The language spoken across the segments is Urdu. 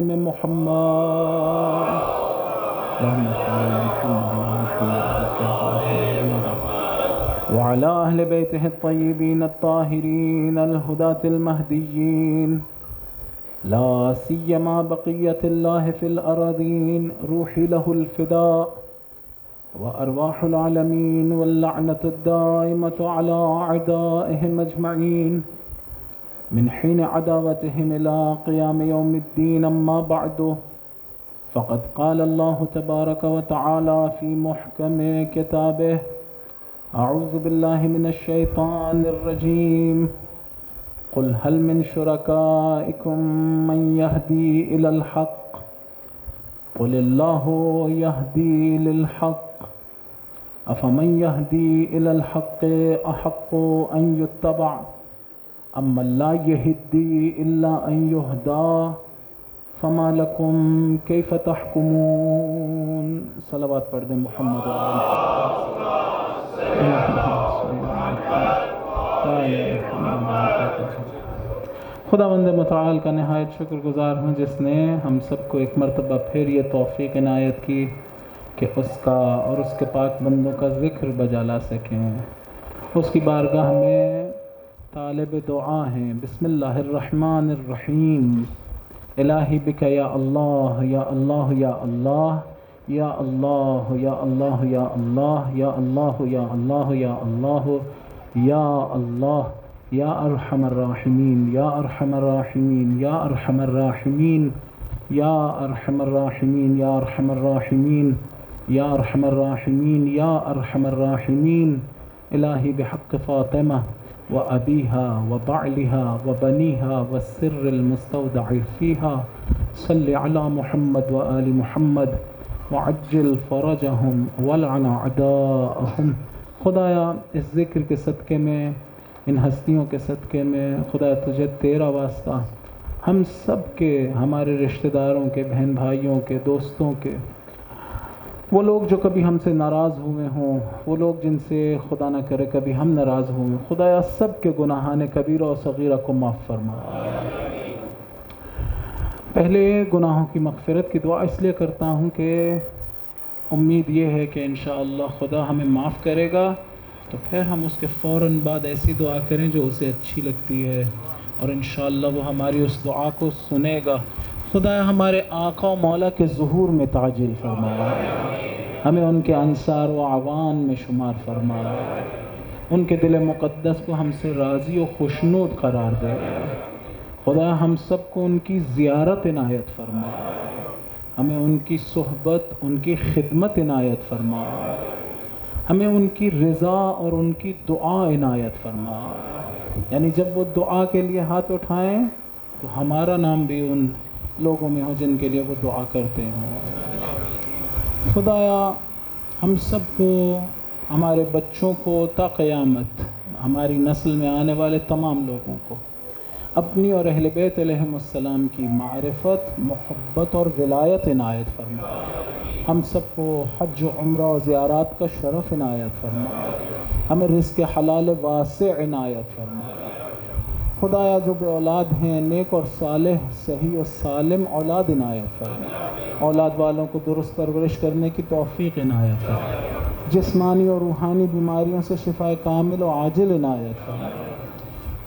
محمد وعلى أهل بيته الطيبين الطاهرين الهداة المهديين لا سيما بقية الله في الأراضين روحي له الفداء وأرواح العالمين واللعنة الدائمة على أعدائهم أجمعين من حين عداوتهم إلى قيام يوم الدين. أما بعد، فقد قال الله تبارك وتعالى في محكم كتابه: أعوذ بالله من الشيطان الرجيم. قل هل من شركائكم من يهدي إلى الحق قل الله يهدي للحق أفمن يهدي إلى الحق أحق أن يتبع أما لا يهدي إلا أن يهدى فما لكم كيف تحكمون. صلوات پڑھ دیں محمد خداوند متعال کا نہایت شکر گزار ہوں جس نے ہم سب کو ایک مرتبہ پھر یہ توفیق عنایت کی کہ اس کا اور اس کے پاک بندوں کا ذکر بجا لا سکیں. اس کی بارگاہ میں طالب دعا ہیں. بسم اللہ الرحمن الرحیم. الہی بک یا اللہ یا اللہ یا اللہ یا اللہ یا اللہ یا اللہ یا اللہ یا اللہ یا اللہ یا اللہ یا ارحم الراحمین یا ارحم الراحمین یا ارحم الراحمین یا ارحم الراحمین یا ارحم الراحمین یا ارحم الراحمین یا ارحم الراحمین. الہی بحق فاطمہ وأبيها وبعلها وبنيها والسر المستودع فيها صل على محمد وآل محمد وعجل فرجهم ولعن أعداءهم. خدایا اس ذکر کے صدقے میں، ان ہستیوں کے صدقے میں خدا تجھے تیرا واسطہ ہم سب کے، ہمارے رشتہ داروں کے، بہن بھائیوں کے، دوستوں کے، وہ لوگ جو کبھی ہم سے ناراض ہوئے ہوں، وہ لوگ جن سے خدا نہ کرے کبھی ہم ناراض ہوئے، خدایا سب کے گناہان کبیرہ و صغیرہ کو معاف فرما. پہلے گناہوں کی مغفرت کی دعا اس لیے کرتا ہوں کہ امید یہ ہے کہ انشاءاللہ خدا ہمیں معاف کرے گا، تو پھر ہم اس کے فوراً بعد ایسی دعا کریں جو اسے اچھی لگتی ہے، اور انشاءاللہ وہ ہماری اس دعا کو سنے گا. خدا ہمارے آقا و مولا کے ظہور میں تعجیل فرما، ہمیں ان کے انصار و عوان میں شمار فرما، ان کے دل مقدس کو ہم سے راضی و خوشنود قرار دے. خدا ہم سب کو ان کی زیارت عنایت فرما، ہمیں ان کی صحبت، ان کی خدمت عنایت فرما، ہمیں ان کی رضا اور ان کی دعا عنایت فرما. یعنی جب وہ دعا کے لیے ہاتھ اٹھائیں تو ہمارا نام بھی ان لوگوں میں ہو جن کے لیے وہ دعا کرتے ہوں. خدایا ہم سب کو، ہمارے بچوں کو، تا قیامت ہماری نسل میں آنے والے تمام لوگوں کو اپنی اور اہل بیت علیہم السلام کی معرفت، محبت اور ولایت عنایت فرما. ہم سب کو حج و عمرہ و زیارات کا شرف عنایت فرما. ہمیں رزق حلال واسع عنایت فرما. خدایا جو بے اولاد ہیں، نیک اور صالح، صحیح و سالم اولاد عنایت فرما. اولاد والوں کو درست پرورش کرنے کی توفیق عنایت فرما. جسمانی اور روحانی بیماریوں سے شفا کامل و عاجل عنایت فرما.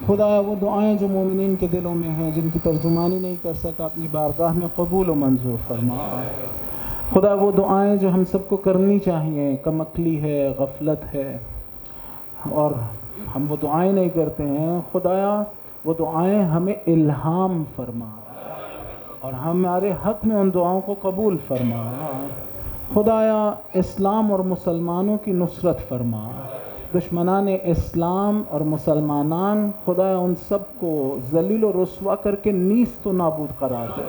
خدایا وہ دعائیں جو مومنین کے دلوں میں ہیں، جن کی ترجمانی نہیں کر سکا، اپنی بارگاہ میں قبول و منظور فرما. خدا وہ دعائیں جو ہم سب کو کرنی چاہیے، کم عقلی ہے، غفلت ہے اور ہم وہ دعائیں نہیں کرتے ہیں، خدایا وہ دعائیں ہمیں الہام فرما اور ہمارے حق میں ان دعاؤں کو قبول فرما. خدایا اسلام اور مسلمانوں کی نصرت فرما. دشمنان اسلام اور مسلمانان، خدایا ان سب کو ذلیل و رسوا کر کے نیست و نابود قرار دے.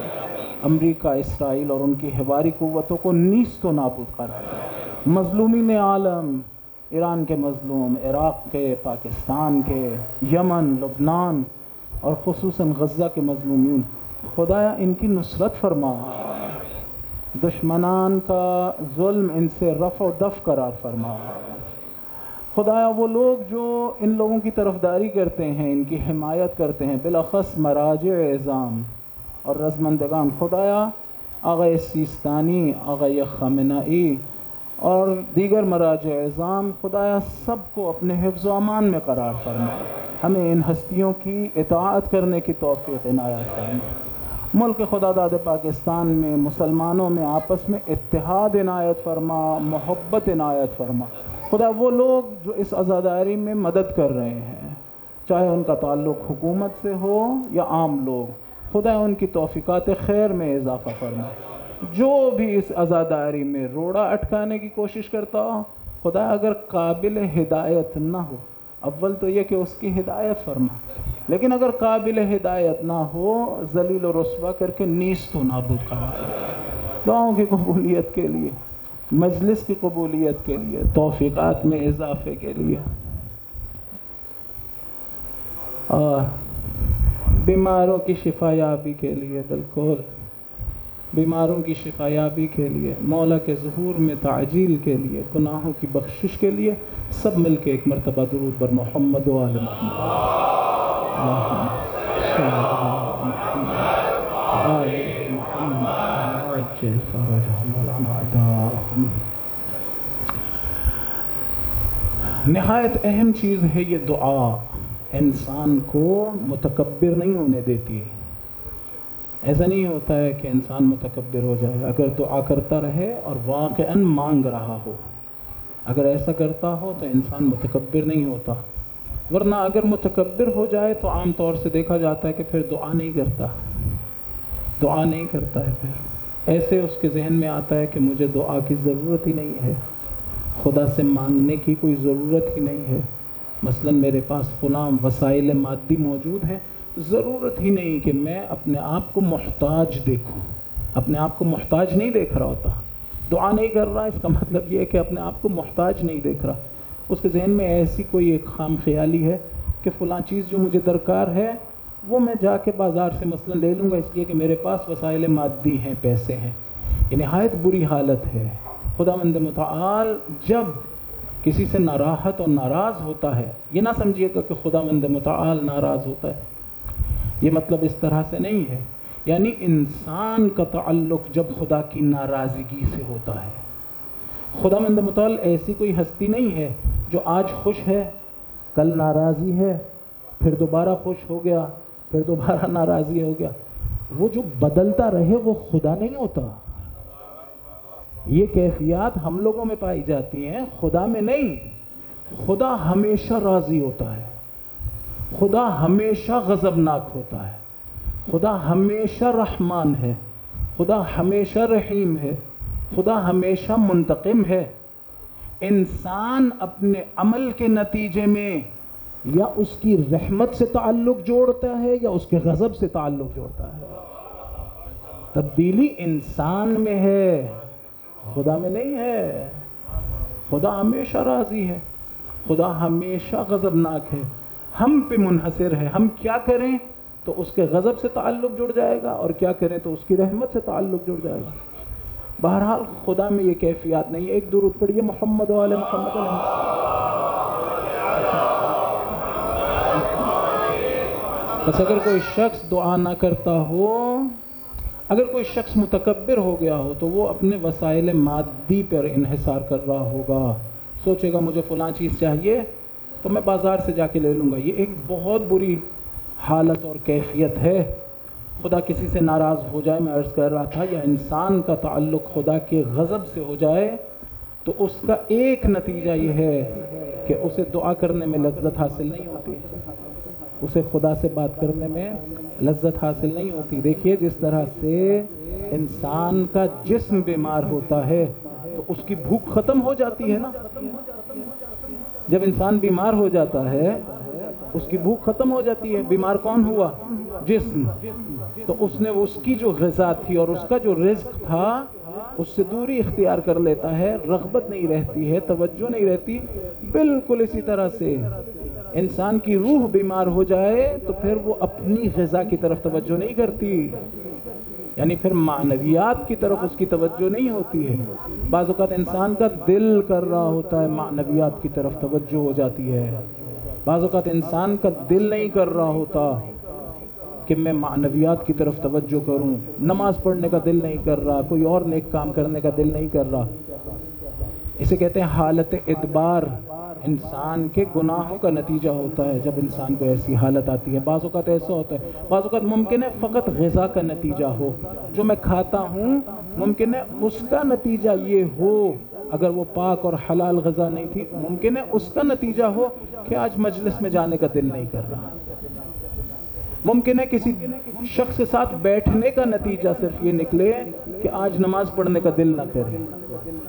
امریکہ، اسرائیل اور ان کی حواری قوتوں کو نیست و نابود قرار دے. مظلومین عالم، ایران کے مظلوم، عراق کے، پاکستان کے، یمن، لبنان اور خصوصاً غزہ کے مظلومین، خدایا ان کی نصرت فرما. دشمنان کا ظلم ان سے رفع و دفع قرار فرما. خدایا وہ لوگ جو ان لوگوں کی طرفداری کرتے ہیں، ان کی حمایت کرتے ہیں، بالاخص مراجع اعظام، اور رضمندگان خدایا آقای سیستانی، آقای خامنائی اور دیگر مراجع اعظام، خدایا سب کو اپنے حفظ و امان میں قرار فرما، ہمیں ان ہستیوں کی اطاعت کرنے کی توفیق عنایت فرما، ملک خدا داد پاکستان میں مسلمانوں میں آپس میں اتحاد عنایت فرما، محبت عنایت فرما۔ خدا وہ لوگ جو اس عزاداری میں مدد کر رہے ہیں، چاہے ان کا تعلق حکومت سے ہو یا عام لوگ، خدا ان کی توفیقات خیر میں اضافہ فرما۔ جو بھی اس عزاداری میں روڑا اٹکانے کی کوشش کرتا ہو، خدا اگر قابل ہدایت نہ ہو، اول تو یہ کہ اس کی ہدایت فرما، لیکن اگر قابل ہدایت نہ ہو، ذلیل و رسوا کر کے نیست و نابود قرار دے۔ دعاؤں کی قبولیت کے لیے، مجلس کی قبولیت کے لیے، توفیقات میں اضافے کے لیے، اور بیماروں کی شفا یابی کے لیے، بالکل بیماروں کی شفا یابی کے لیے، مولا کے ظہور میں تعجیل کے لیے، گناہوں کی بخشش کے لیے، سب مل کے ایک مرتبہ درود بر محمد و آل محمد۔ اللہم صلی علی محمد آل محمد عجل فرجهم والعداء۔ نہایت اہم چیز ہے یہ دعا، انسان کو متکبر نہیں ہونے دیتی۔ ایسا نہیں ہوتا ہے کہ انسان متکبر ہو جائے اگر دعا کرتا رہے اور واقعاً مانگ رہا ہو، اگر ایسا کرتا ہو تو انسان متکبر نہیں ہوتا، ورنہ اگر متکبر ہو جائے تو عام طور سے دیکھا جاتا ہے کہ پھر دعا نہیں کرتا ہے، پھر ایسے اس کے ذہن میں آتا ہے کہ مجھے دعا کی ضرورت ہی نہیں ہے، خدا سے مانگنے کی کوئی ضرورت ہی نہیں ہے، مثلا میرے پاس فلاں وسائل مادی موجود ہیں، ضرورت ہی نہیں کہ میں اپنے آپ کو محتاج دیکھوں، اپنے آپ کو محتاج نہیں دیکھ رہا ہوتا، دعا نہیں کر رہا، اس کا مطلب یہ ہے کہ اپنے آپ کو محتاج نہیں دیکھ رہا، اس کے ذہن میں ایسی کوئی ایک خام خیالی ہے کہ فلاں چیز جو مجھے درکار ہے وہ میں جا کے بازار سے مثلا لے لوں گا، اس لیے کہ میرے پاس وسائل مادی ہیں، پیسے ہیں۔ یہ نہایت بری حالت ہے۔ خداوند متعال جب کسی سے ناراحت اور ناراض ہوتا ہے، یہ نہ سمجھیے گا کہ خداوند متعال ناراض ہوتا ہے، یہ مطلب اس طرح سے نہیں ہے، یعنی انسان کا تعلق جب خدا کی ناراضگی سے ہوتا ہے۔ خداوند متعال ایسی کوئی ہستی نہیں ہے جو آج خوش ہے، کل ناراضی ہے، پھر دوبارہ خوش ہو گیا، پھر دوبارہ ناراضی ہو گیا، وہ جو بدلتا رہے وہ خدا نہیں ہوتا۔ یہ کیفیات ہم لوگوں میں پائی جاتی ہیں، خدا میں نہیں۔ خدا ہمیشہ راضی ہوتا ہے، خدا ہمیشہ غضبناک ہوتا ہے، خدا ہمیشہ رحمان ہے، خدا ہمیشہ رحیم ہے، خدا ہمیشہ منتقم ہے۔ انسان اپنے عمل کے نتیجے میں یا اس کی رحمت سے تعلق جوڑتا ہے یا اس کے غضب سے تعلق جوڑتا ہے۔ تبدیلی انسان میں ہے، خدا میں نہیں ہے۔ خدا ہمیشہ راضی ہے، خدا ہمیشہ غضبناک ہے، ہم پہ منحصر ہے، ہم کیا کریں تو اس کے غضب سے تعلق جڑ جائے گا اور کیا کریں تو اس کی رحمت سے تعلق جڑ جائے گا۔ بہرحال خدا میں یہ کیفیات نہیں ہے۔ ایک درود پڑھیے محمد و آل محمد علیہ السلام۔ بس اگر کوئی شخص دعا نہ کرتا ہو، اگر کوئی شخص متکبر ہو گیا ہو تو وہ اپنے وسائل مادی پر انحصار کر رہا ہوگا، سوچے گا مجھے فلاں چیز چاہیے تو میں بازار سے جا کے لے لوں گا۔ یہ ایک بہت بری حالت اور کیفیت ہے۔ خدا کسی سے ناراض ہو جائے، میں عرض کر رہا تھا، یا انسان کا تعلق خدا کے غضب سے ہو جائے تو اس کا ایک نتیجہ یہ ہے کہ اسے دعا کرنے میں لذت حاصل نہیں ہوتی، اسے خدا سے بات کرنے میں لذت حاصل نہیں ہوتی۔ دیکھیے جس طرح سے انسان کا جسم بیمار ہوتا ہے تو اس کی بھوک ختم ہو جاتی ہے نا۔ جب انسان بیمار ہو جاتا ہے اس کی بھوک ختم ہو جاتی ہے۔ بیمار کون ہوا؟ جسم۔ تو اس نے اس کی جو غذا تھی اور اس کا جو رزق تھا اس سے دوری اختیار کر لیتا ہے، رغبت نہیں رہتی ہے، توجہ نہیں رہتی۔ بالکل اسی طرح سے انسان کی روح بیمار ہو جائے تو پھر وہ اپنی غذا کی طرف توجہ نہیں کرتی، یعنی پھر معنویات کی طرف اس کی توجہ نہیں ہوتی ہے۔ بعض اوقات انسان کا دل کر رہا ہوتا ہے، معنویات کی طرف توجہ ہو جاتی ہے۔ بعض اوقات انسان کا دل نہیں کر رہا ہوتا، کہ میں معنویات کی طرف توجہ کروں، نماز پڑھنے کا دل نہیں کر رہا، کوئی اور نیک کام کرنے کا دل نہیں کر رہا. اسے کہتے ہیں حالت ادبار. انسان کے گناہوں کا نتیجہ ہوتا ہے جب انسان کو ایسی حالت آتی ہے. بعض اوقات ایسا ہوتا ہے، بعض اوقات ممکن ہے فقط غذا کا نتیجہ ہو، جو میں کھاتا ہوں ممکن ہے اس کا نتیجہ یہ ہو، اگر وہ پاک اور حلال غذا نہیں تھی ممکن ہے اس کا نتیجہ ہو کہ آج مجلس میں جانے کا دل نہیں کر رہا. ممکن ہے کسی شخص کے ساتھ بیٹھنے کا نتیجہ صرف یہ نکلے کہ آج نماز پڑھنے کا دل نہ کرے.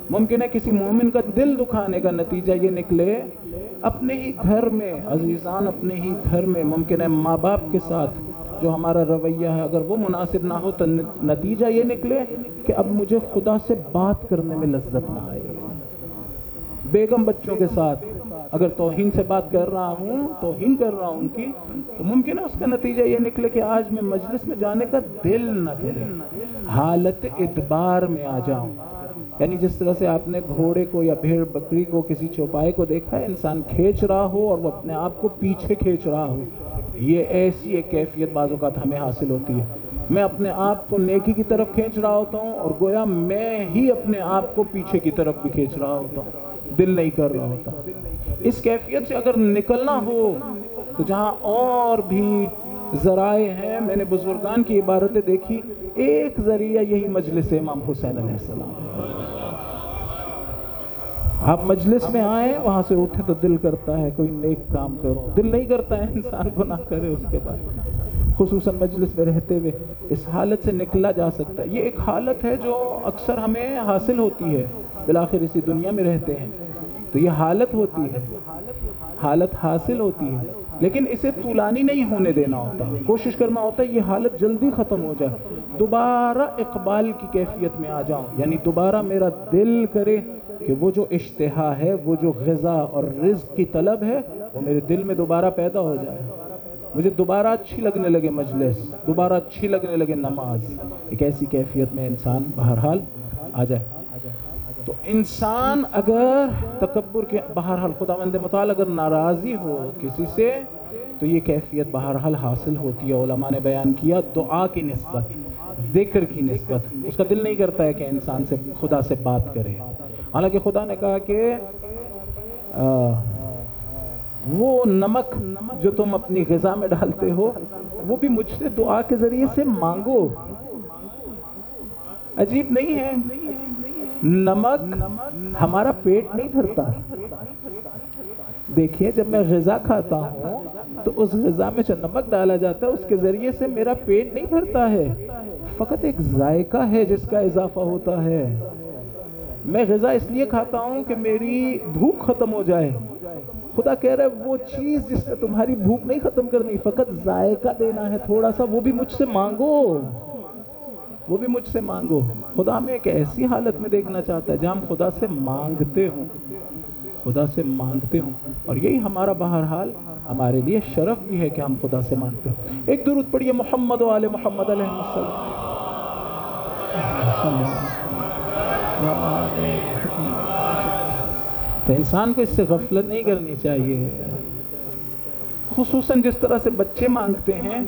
ممکن ہے کسی مومن کا دل دکھانے کا نتیجہ یہ نکلے اپنے ہی گھر میں، عزیزان اپنے ہی گھر میں ممکن ہے ماں باپ کے ساتھ جو ہمارا رویہ ہے اگر وہ مناسب نہ ہو تو نتیجہ یہ نکلے کہ اب مجھے خدا سے بات کرنے میں لذت نہ آئے. بیگم بچوں کے ساتھ اگر توہین سے بات کر رہا ہوں، توہین کر رہا ہوں ان کی، تو ممکن ہے اس کا نتیجہ یہ نکلے کہ آج میں مجلس میں جانے کا دل نہ کرے، حالت ادبار میں آ جاؤں. یعنی جس طرح سے آپ نے گھوڑے کو یا بھیڑ بکری کو کسی چوپائے کو دیکھا ہے، انسان کھینچ رہا ہو اور وہ اپنے آپ کو پیچھے کھینچ رہا ہو، یہ ایسی ایک کیفیت بعض اوقات ہمیں حاصل ہوتی ہے. میں اپنے آپ کو نیکی کی طرف کھینچ رہا ہوتا ہوں اور گویا میں ہی اپنے آپ کو پیچھے کی طرف بھی کھینچ رہا ہوتا ہوں، دل نہیں کر رہا ہوتا. اس کیفیت سے اگر نکلنا ہو تو جہاں اور بھی ذرائع ہیں، میں نے بزرگان کی عبارتیں دیکھی، ایک ذریعہ یہی مجلس امام حسین علیہ السلام. آپ مجلس میں آئیں، وہاں سے اٹھے تو دل کرتا ہے کوئی نیک کام کرو، دل نہیں کرتا ہے انسان گناہ کرے. اس کے بعد خصوصاً مجلس میں رہتے ہوئے اس حالت سے نکلا جا سکتا ہے. یہ ایک حالت ہے جو اکثر ہمیں حاصل ہوتی ہے، بالآخر اسی دنیا میں رہتے ہیں تو یہ حالت ہوتی ہے، حالت حاصل ہوتی ہے، لیکن اسے طولانی نہیں ہونے دینا ہوتا. کوشش کرنا ہوتا ہے یہ حالت جلدی ختم ہو جائے، دوبارہ اقبال کی کیفیت میں آ جاؤں. یعنی دوبارہ میرا دل کرے کہ وہ جو اشتہا ہے، وہ جو غذا اور رزق کی طلب ہے، وہ میرے دل میں دوبارہ پیدا ہو جائے. مجھے دوبارہ اچھی لگنے لگے مجلس، دوبارہ اچھی لگنے لگے نماز. ایک ایسی کیفیت میں انسان بہرحال آ جائے. تو انسان اگر تکبر کے بہرحال خداوند متعال اگر ناراضی ہو کسی سے تو یہ کیفیت بہرحال حاصل ہوتی ہے. علماء نے بیان کیا دعا کی نسبت، ذکر کی نسبت، اس کا دل نہیں کرتا ہے کہ انسان سے خدا سے بات کرے. حالانکہ خدا نے کہا کہ وہ نمک جو تم اپنی غذا میں ڈالتے ہو وہ بھی مجھ سے دعا کے ذریعے سے مانگو. عجیب نہیں ہے؟ نمک ہمارا پیٹ نہیں بھرتا. دیکھیے جب میں غذا کھاتا ہوں تو اس غذا میں جو نمک ڈالا جاتا ہے اس کے ذریعے سے میرا پیٹ نہیں بھرتا ہے، فقط ایک ذائقہ ہے جس کا اضافہ ہوتا ہے. میں غذا اس لیے کھاتا ہوں کہ میری بھوک ختم ہو جائے. خدا کہہ رہا ہے وہ چیز جس میں تمہاری بھوک نہیں ختم کرنی، فقط ذائقہ دینا ہے تھوڑا سا، وہ بھی مجھ سے مانگو، وہ بھی مجھ سے مانگو. خدا ہمیں ایک ایسی حالت میں دیکھنا چاہتا ہے جہاں ہم خدا سے مانگتے ہوں، خدا سے مانگتے ہوں. اور یہی ہمارا بہرحال ہمارے لیے شرف بھی ہے کہ ہم خدا سے مانگتے ہیں. ایک درود پڑھیے محمد و آل محمد علیہ السلام. تو انسان کو اس سے غفلت نہیں کرنی چاہیے. خصوصاً جس طرح سے بچے مانگتے ہیں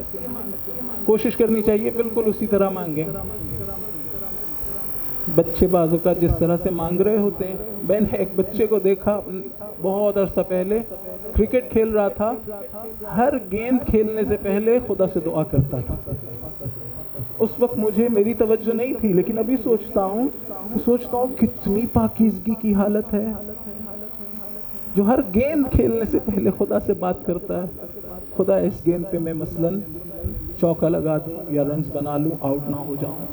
کوشش کرنی چاہیے بالکل اسی طرح مانگیں. بچے بعض اوقات جس طرح سے مانگ رہے ہوتے ہیں. میں نے ایک بچے کو دیکھا بہت عرصہ پہلے، کرکٹ کھیل رہا تھا، ہر گیند کھیلنے سے پہلے خدا سے دعا کرتا تھا. اس وقت مجھے میری توجہ نہیں تھی، لیکن ابھی سوچتا ہوں کتنی پاکیزگی کی حالت ہے جو ہر گیند کھیلنے سے پہلے خدا سے بات کرتا ہے. خدا اس گیند پہ میں مثلاً چوکا لگا دوں یا رنز بنا لوں، آؤٹ نہ ہو جاؤں.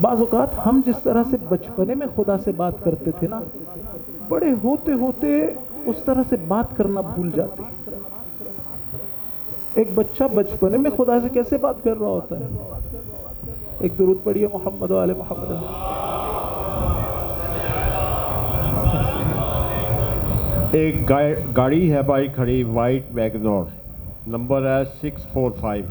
بعض اوقات ہم جس طرح سے بچپنے میں خدا سے بات کرتے تھے نا، بڑے ہوتے ہوتے اس طرح سے بات کرنا بھول جاتے ہیں. ایک بچہ بچپنے میں خدا سے کیسے بات کر رہا ہوتا ہے؟ ایک درود پڑھیے محمد و آل محمد. ایک گاڑی ہے بھائی کھڑی، وائٹ ویگنور، نمبر ہے 645.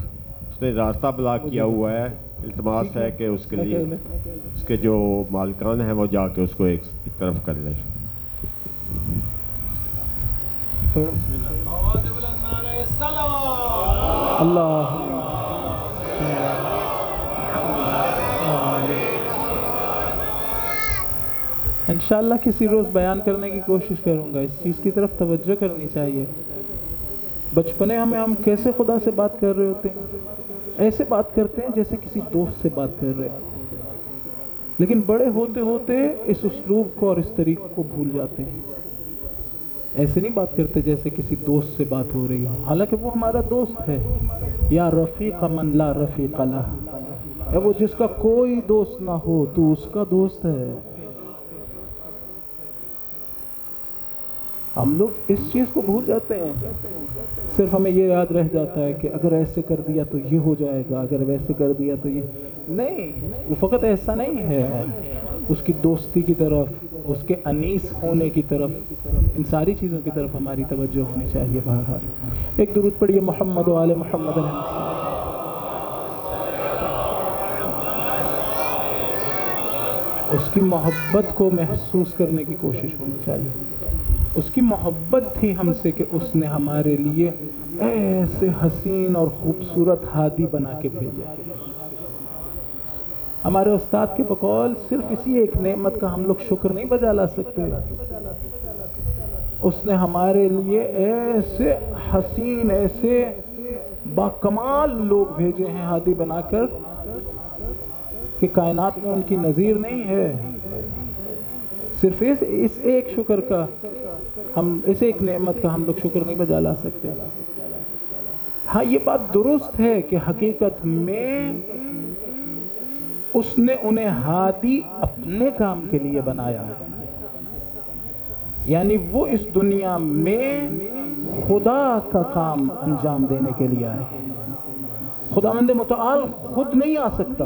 اس نے راستہ بلاک کیا ہوا ہے. التماس ہے کہ اس کے لیے اس کے جو مالکان ہیں وہ جا کے اس کو ایک طرف کر لیں. اللہ انشاءاللہ کسی روز بیان کرنے کی کوشش کروں گا. اس چیز کی طرف توجہ کرنی چاہیے. بچپنے ہم کیسے خدا سے بات کر رہے ہوتے ہیں؟ ایسے بات کرتے ہیں جیسے کسی دوست سے بات کر رہے ہیں. لیکن بڑے ہوتے ہوتے اس اسلوب کو اور اس طریقے کو بھول جاتے ہیں. ایسے نہیں بات کرتے جیسے کسی دوست سے بات ہو رہی ہو، حالانکہ وہ ہمارا دوست ہے. یا رفیق من لا رفیق لہ، یا وہ جس کا کوئی دوست نہ ہو تو اس کا دوست ہے. ہم لوگ اس چیز کو بھول جاتے ہیں. صرف ہمیں یہ یاد رہ جاتا ہے کہ اگر ایسے کر دیا تو یہ ہو جائے گا، اگر ویسے کر دیا تو یہ نہیں. وہ فقط ایسا نہیں ہے، اس کی دوستی کی طرف، اس کے انیس ہونے کی طرف، ان ساری چیزوں کی طرف ہماری توجہ ہونی چاہیے. بہرحال ایک درود پڑھیے محمد و آل محمد علیہ السلام. اس کی محبت کو محسوس کرنے کی کوشش ہونی چاہیے. اس کی محبت تھی ہم سے کہ اس نے ہمارے لیے ایسے حسین اور خوبصورت ہادی بنا کے بھیجا. ہمارے استاد کے بقول صرف اسی ایک نعمت کا ہم لوگ شکر نہیں بجا لا سکتے. اس نے ہمارے لیے ایسے حسین، ایسے باکمال لوگ بھیجے ہیں ہادی بنا کر کہ کائنات میں ان کی نظیر نہیں ہے. صرف اس ایک شکر کا اس ایک نعمت کا ہم لوگ شکر نہیں بجا لا سکتے. ہاں یہ بات درست ہے کہ حقیقت میں اس نے انہیں ہادی اپنے کام کے لیے بنایا، یعنی وہ اس دنیا میں خدا کا کام انجام دینے کے لیے آئے. خداوند متعال خود نہیں آ سکتا،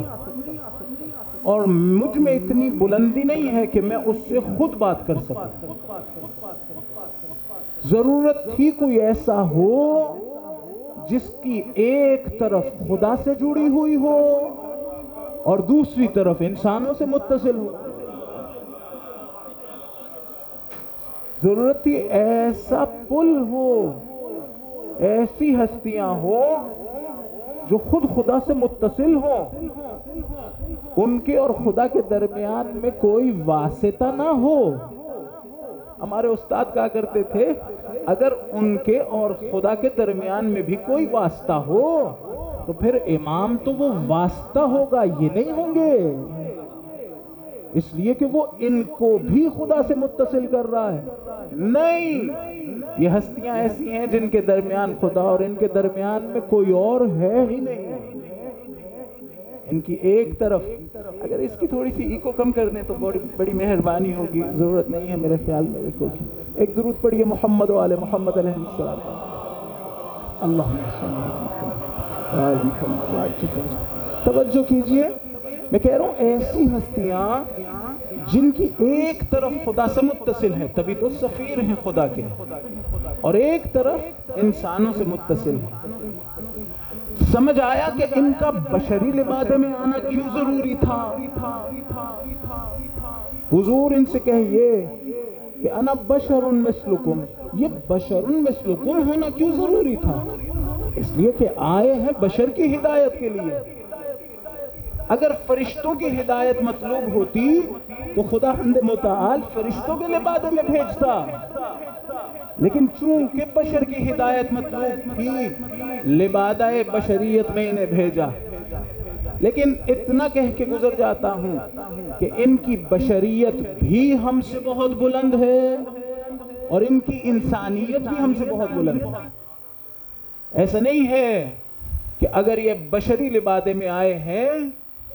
اور مجھ میں اتنی بلندی نہیں ہے کہ میں اس سے خود بات کر سکوں. ضرورت ہی کوئی ایسا ہو جس کی ایک طرف خدا سے جڑی ہوئی ہو اور دوسری طرف انسانوں سے متصل ہو. ضرورت ہی ایسا پل ہو، ایسی ہستیاں ہو جو خود خدا سے متصل ہو، ان کے اور خدا کے درمیان میں کوئی واسطہ نہ ہو. ہمارے استاد کہا کرتے تھے اگر ان کے اور خدا کے درمیان میں بھی کوئی واسطہ ہو تو پھر امام تو وہ واسطہ ہوگا، یہ نہیں ہوں گے. اس لیے کہ وہ ان کو بھی خدا سے متصل کر رہا ہے. نہیں، یہ ہستیاں ایسی ہیں جن کے درمیان خدا اور ان کے درمیان میں کوئی اور ہے ہی نہیں. ان کی ایک طرف اگر اس کی تھوڑی سی ایکو کم کر دیں تو بڑی مہربانی ہوگی. ضرورت نہیں ہے میرے خیال میں ایکو کی. ایک درود پڑھیے محمد و آل محمد علیہ السلام. اللہم صلی علی محمد. توجہ کیجئے، میں کہہ رہا ہوں ایسی ہستیاں جن کی ایک طرف خدا سے متصل ہے، تبھی تو سفیر ہیں خدا کے، اور ایک طرف انسانوں سے متصل ہے. سمجھ آیا کہ ان کا بشری لبادے میں آنا کیوں ضروری تھا. حضور ان سے کہیے کہ انا بشر مثلکم، یہ بشر مثلکم ہونا کیوں ضروری تھا؟ اس لیے کہ آئے ہیں بشر کی ہدایت کے لیے. اگر فرشتوں کی ہدایت مطلوب ہوتی تو خدا متعال فرشتوں کے لبادے میں بھیجتا، لیکن چونکہ بشر کی ہدایت مطلوب تھی لبادہ بشریت میں انہیں بھیجا. لیکن اتنا کہہ کے گزر جاتا ہوں کہ ان کی بشریت بھی ہم سے بہت بلند ہے اور ان کی انسانیت بھی ہم سے بہت بلند ہے. ایسا نہیں ہے کہ اگر یہ بشری لبادے میں آئے ہیں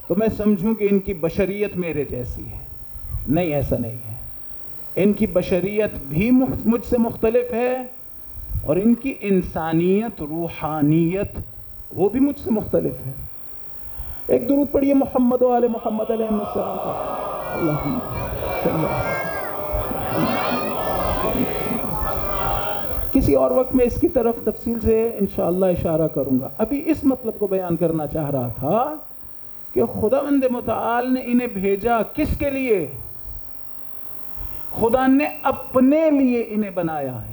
تو میں سمجھوں کہ ان کی بشریت میرے جیسی ہے. نہیں، ایسا نہیں ہے. ان کی بشریت بھی مجھ سے مختلف ہے اور ان کی انسانیت، روحانیت وہ بھی مجھ سے مختلف ہے. ایک درود پڑھیے محمد و آل محمد علیہ السلام. اللہم صلی اللہ. کسی اور وقت میں اس کی طرف تفصیل سے انشاءاللہ اشارہ کروں گا. ابھی اس مطلب کو بیان کرنا چاہ رہا تھا کہ خداوند متعال نے انہیں بھیجا کس کے لیے؟ خدا نے اپنے لیے انہیں بنایا ہے.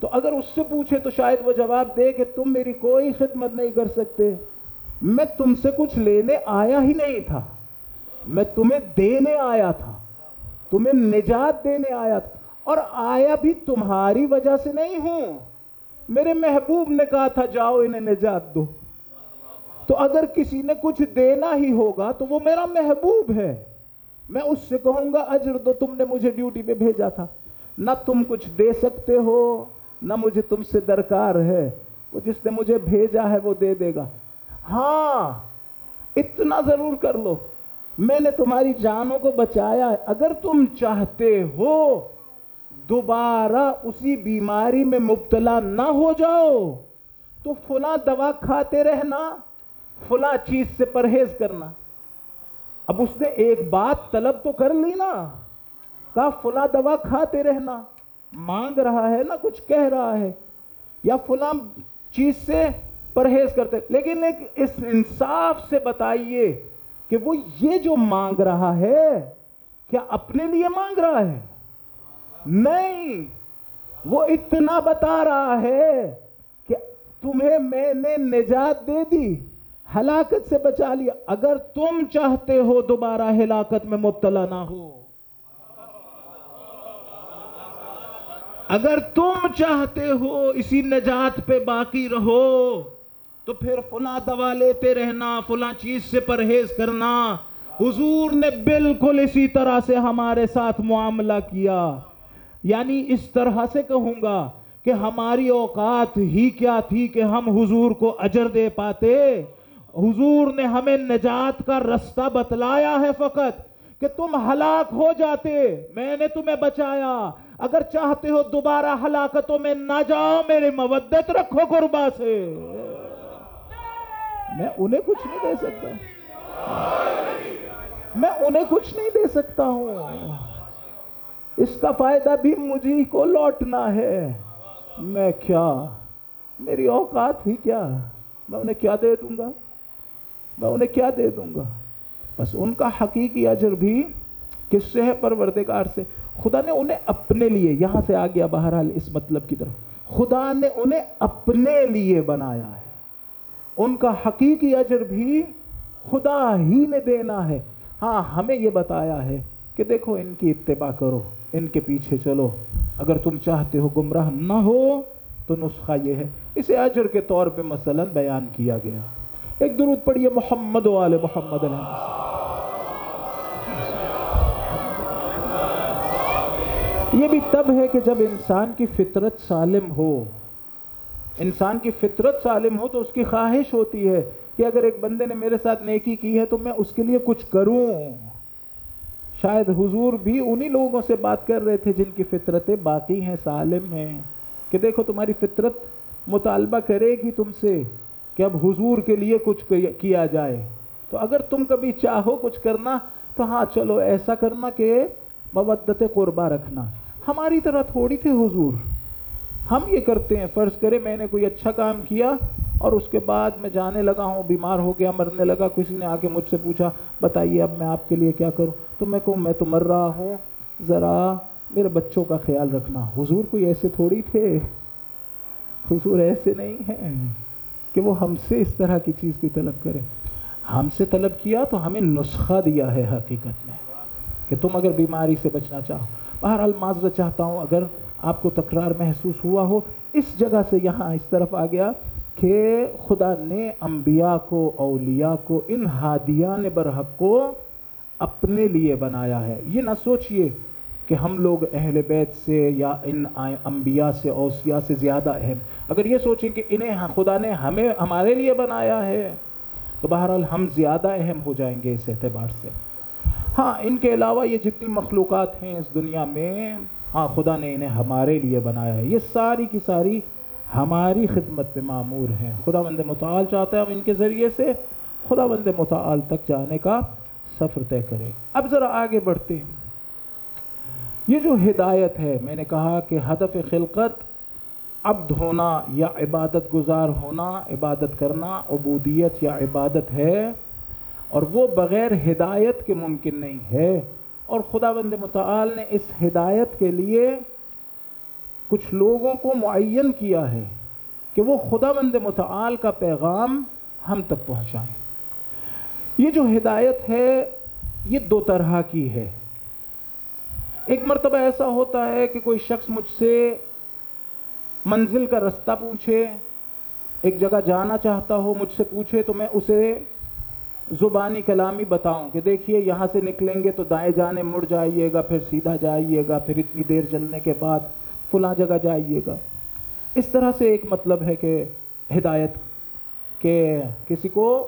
تو اگر اس سے پوچھے تو شاید وہ جواب دے کہ تم میری کوئی خدمت نہیں کر سکتے، میں تم سے کچھ لینے آیا ہی نہیں تھا، میں تمہیں دینے آیا تھا، تمہیں نجات دینے آیا تھا، اور آیا بھی تمہاری وجہ سے نہیں ہوں، میرے محبوب نے کہا تھا جاؤ انہیں نجات دو۔ تو اگر کسی نے کچھ دینا ہی ہوگا تو وہ میرا محبوب ہے، میں اس سے کہوں گا اجر دو، تم نے مجھے ڈیوٹی پہ بھیجا تھا۔ نہ تم کچھ دے سکتے ہو، نہ مجھے تم سے درکار ہے، وہ جس نے مجھے بھیجا ہے وہ دے دے گا۔ ہاں اتنا ضرور کر لو، میں نے تمہاری جانوں کو بچایا ہے، اگر تم چاہتے ہو دوبارہ اسی بیماری میں مبتلا نہ ہو جاؤ تو فلاں دوا کھاتے رہنا، فلاں چیز سے پرہیز کرنا۔ اب اس نے ایک بات طلب تو کر لی نا، کہا فلاں دوا کھاتے رہنا، مانگ رہا ہے نا، کچھ کہہ رہا ہے، یا فلاں چیز سے پرہیز کرتے، لیکن ایک اس انصاف سے بتائیے کہ وہ یہ جو مانگ رہا ہے کیا اپنے لیے مانگ رہا ہے؟ نہیں، وہ اتنا بتا رہا ہے کہ تمہیں میں نے نجات دے دی، ہلاکت سے بچا لیا، اگر تم چاہتے ہو دوبارہ ہلاکت میں مبتلا نہ ہو، اگر تم چاہتے ہو اسی نجات پہ باقی رہو تو پھر فلاں دوا لیتے رہنا، فلاں چیز سے پرہیز کرنا۔ حضور نے بالکل اسی طرح سے ہمارے ساتھ معاملہ کیا، یعنی اس طرح سے کہوں گا کہ ہماری اوقات ہی کیا تھی کہ ہم حضور کو اجر دے پاتے؟ حضور نے ہمیں نجات کا رستہ بتلایا ہے فقط کہ تم ہلاک ہو جاتے، میں نے تمہیں بچایا، اگر چاہتے ہو دوبارہ ہلاکتوں میں نہ جاؤ میری مودت رکھو قربا سے۔ میں انہیں کچھ نہیں دے سکتا، میں انہیں کچھ نہیں دے سکتا ہوں، اس کا فائدہ بھی مجھے کو لوٹنا ہے۔ میں کیا، میری اوقات ہی کیا، میں انہیں کیا دے دوں گا، میں انہیں کیا دے دوں گا؟ بس ان کا حقیقی اجر بھی کس سے ہے؟ پروردگار سے۔ خدا نے انہیں اپنے لیے، یہاں سے آ گیا بہرحال اس مطلب کی طرف، خدا نے انہیں اپنے لیے بنایا ہے، ان کا حقیقی اجر بھی خدا ہی نے دینا ہے۔ ہاں ہمیں یہ بتایا ہے کہ دیکھو ان کی اتباع کرو، ان کے پیچھے چلو، اگر تم چاہتے ہو گمراہ نہ ہو تو نسخہ یہ ہے، اسے اجر کے طور پہ مثلا بیان کیا گیا۔ ایک درود پڑھیے محمد و آل محمد علیہ السلام۔ یہ بھی تب ہے کہ جب انسان کی فطرت سالم ہو، انسان کی فطرت سالم ہو تو اس کی خواہش ہوتی ہے کہ اگر ایک بندے نے میرے ساتھ نیکی کی ہے تو میں اس کے لیے کچھ کروں۔ شاید حضور بھی انہی لوگوں سے بات کر رہے تھے جن کی فطرتیں باقی ہیں، سالم ہیں، کہ دیکھو تمہاری فطرت مطالبہ کرے گی تم سے کہ اب حضور کے لیے کچھ کیا جائے، تو اگر تم کبھی چاہو کچھ کرنا تو ہاں چلو ایسا کرنا کہ مودت قربہ رکھنا۔ ہماری طرح تھوڑی تھے حضور، ہم یہ کرتے ہیں، فرض کرے میں نے کوئی اچھا کام کیا اور اس کے بعد میں جانے لگا ہوں، بیمار ہو گیا، مرنے لگا، کسی نے آ کے مجھ سے پوچھا بتائیے اب میں آپ کے لیے کیا کروں، تو میں کہوں میں تو مر رہا ہوں، ذرا میرے بچوں کا خیال رکھنا۔ حضور کوئی ایسے تھوڑی تھے، حضور ایسے نہیں ہیں کہ وہ ہم سے اس طرح کی چیز کی طلب کرے۔ ہم سے طلب کیا تو ہمیں نسخہ دیا ہے حقیقت میں کہ تم اگر بیماری سے بچنا چاہو۔ بہرحال معذرت چاہتا ہوں اگر آپ کو تکرار محسوس ہوا ہو، اس جگہ سے یہاں اس طرف آ گیا کہ خدا نے انبیاء کو، اولیاء کو، ان ہادیان برحق کو اپنے لیے بنایا ہے۔ یہ نہ سوچئے کہ ہم لوگ اہل بیت سے یا ان انبیاء سے، اوصیاء سے زیادہ اہم۔ اگر یہ سوچیں کہ انہیں خدا نے ہمارے لیے بنایا ہے تو بہرحال ہم زیادہ اہم ہو جائیں گے اس اعتبار سے۔ ہاں ان کے علاوہ یہ جتنی مخلوقات ہیں اس دنیا میں، ہاں خدا نے انہیں ہمارے لیے بنایا ہے، یہ ساری کی ساری ہماری خدمت پہ مامور ہیں۔ خداوند متعال چاہتا ہے ہم ان کے ذریعے سے خداوند متعال تک جانے کا سفر طے کریں۔ اب ذرا آگے بڑھتے ہیں۔ یہ جو ہدایت ہے، میں نے کہا کہ ہدف خلقت عبد ہونا یا عبادت گزار ہونا، عبادت کرنا عبودیت یا عبادت ہے، اور وہ بغیر ہدایت کے ممکن نہیں ہے۔ اور خداوند متعال نے اس ہدایت کے لیے کچھ لوگوں کو معین کیا ہے کہ وہ خداوند متعال کا پیغام ہم تک پہنچائیں۔ یہ جو ہدایت ہے یہ دو طرح کی ہے۔ ایک مرتبہ ایسا ہوتا ہے کہ کوئی شخص مجھ سے منزل کا رستہ پوچھے، ایک جگہ جانا چاہتا ہو، مجھ سے پوچھے تو میں اسے زبانی کلامی بتاؤں کہ دیکھیے یہاں سے نکلیں گے تو دائیں جانے مڑ جائیے گا، پھر سیدھا جائیے گا، پھر اتنی دیر چلنے کے بعد فلاں جگہ جائیے گا۔ اس طرح سے ایک مطلب ہے کہ ہدایت کہ کسی کو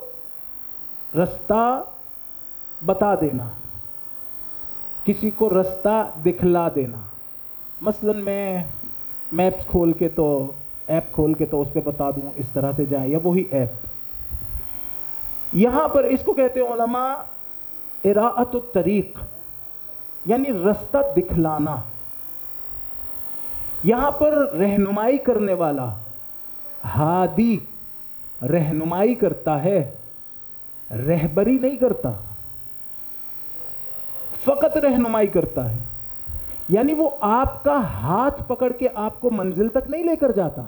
رستہ بتا دینا، کسی کو رستہ دکھلا دینا۔ مثلا میں میپس کھول کے تو ایپ کھول کے تو اس پہ بتا دوں اس طرح سے جائیں، یا وہی ایپ۔ یہاں پر اس کو کہتے ہیں علماء اراءۃ الطریق، یعنی رستہ دکھلانا۔ یہاں پر رہنمائی کرنے والا ہادی رہنمائی کرتا ہے، رہبری نہیں کرتا، فقط رہنمائی کرتا ہے۔ یعنی وہ آپ کا ہاتھ پکڑ کے آپ کو منزل تک نہیں لے کر جاتا،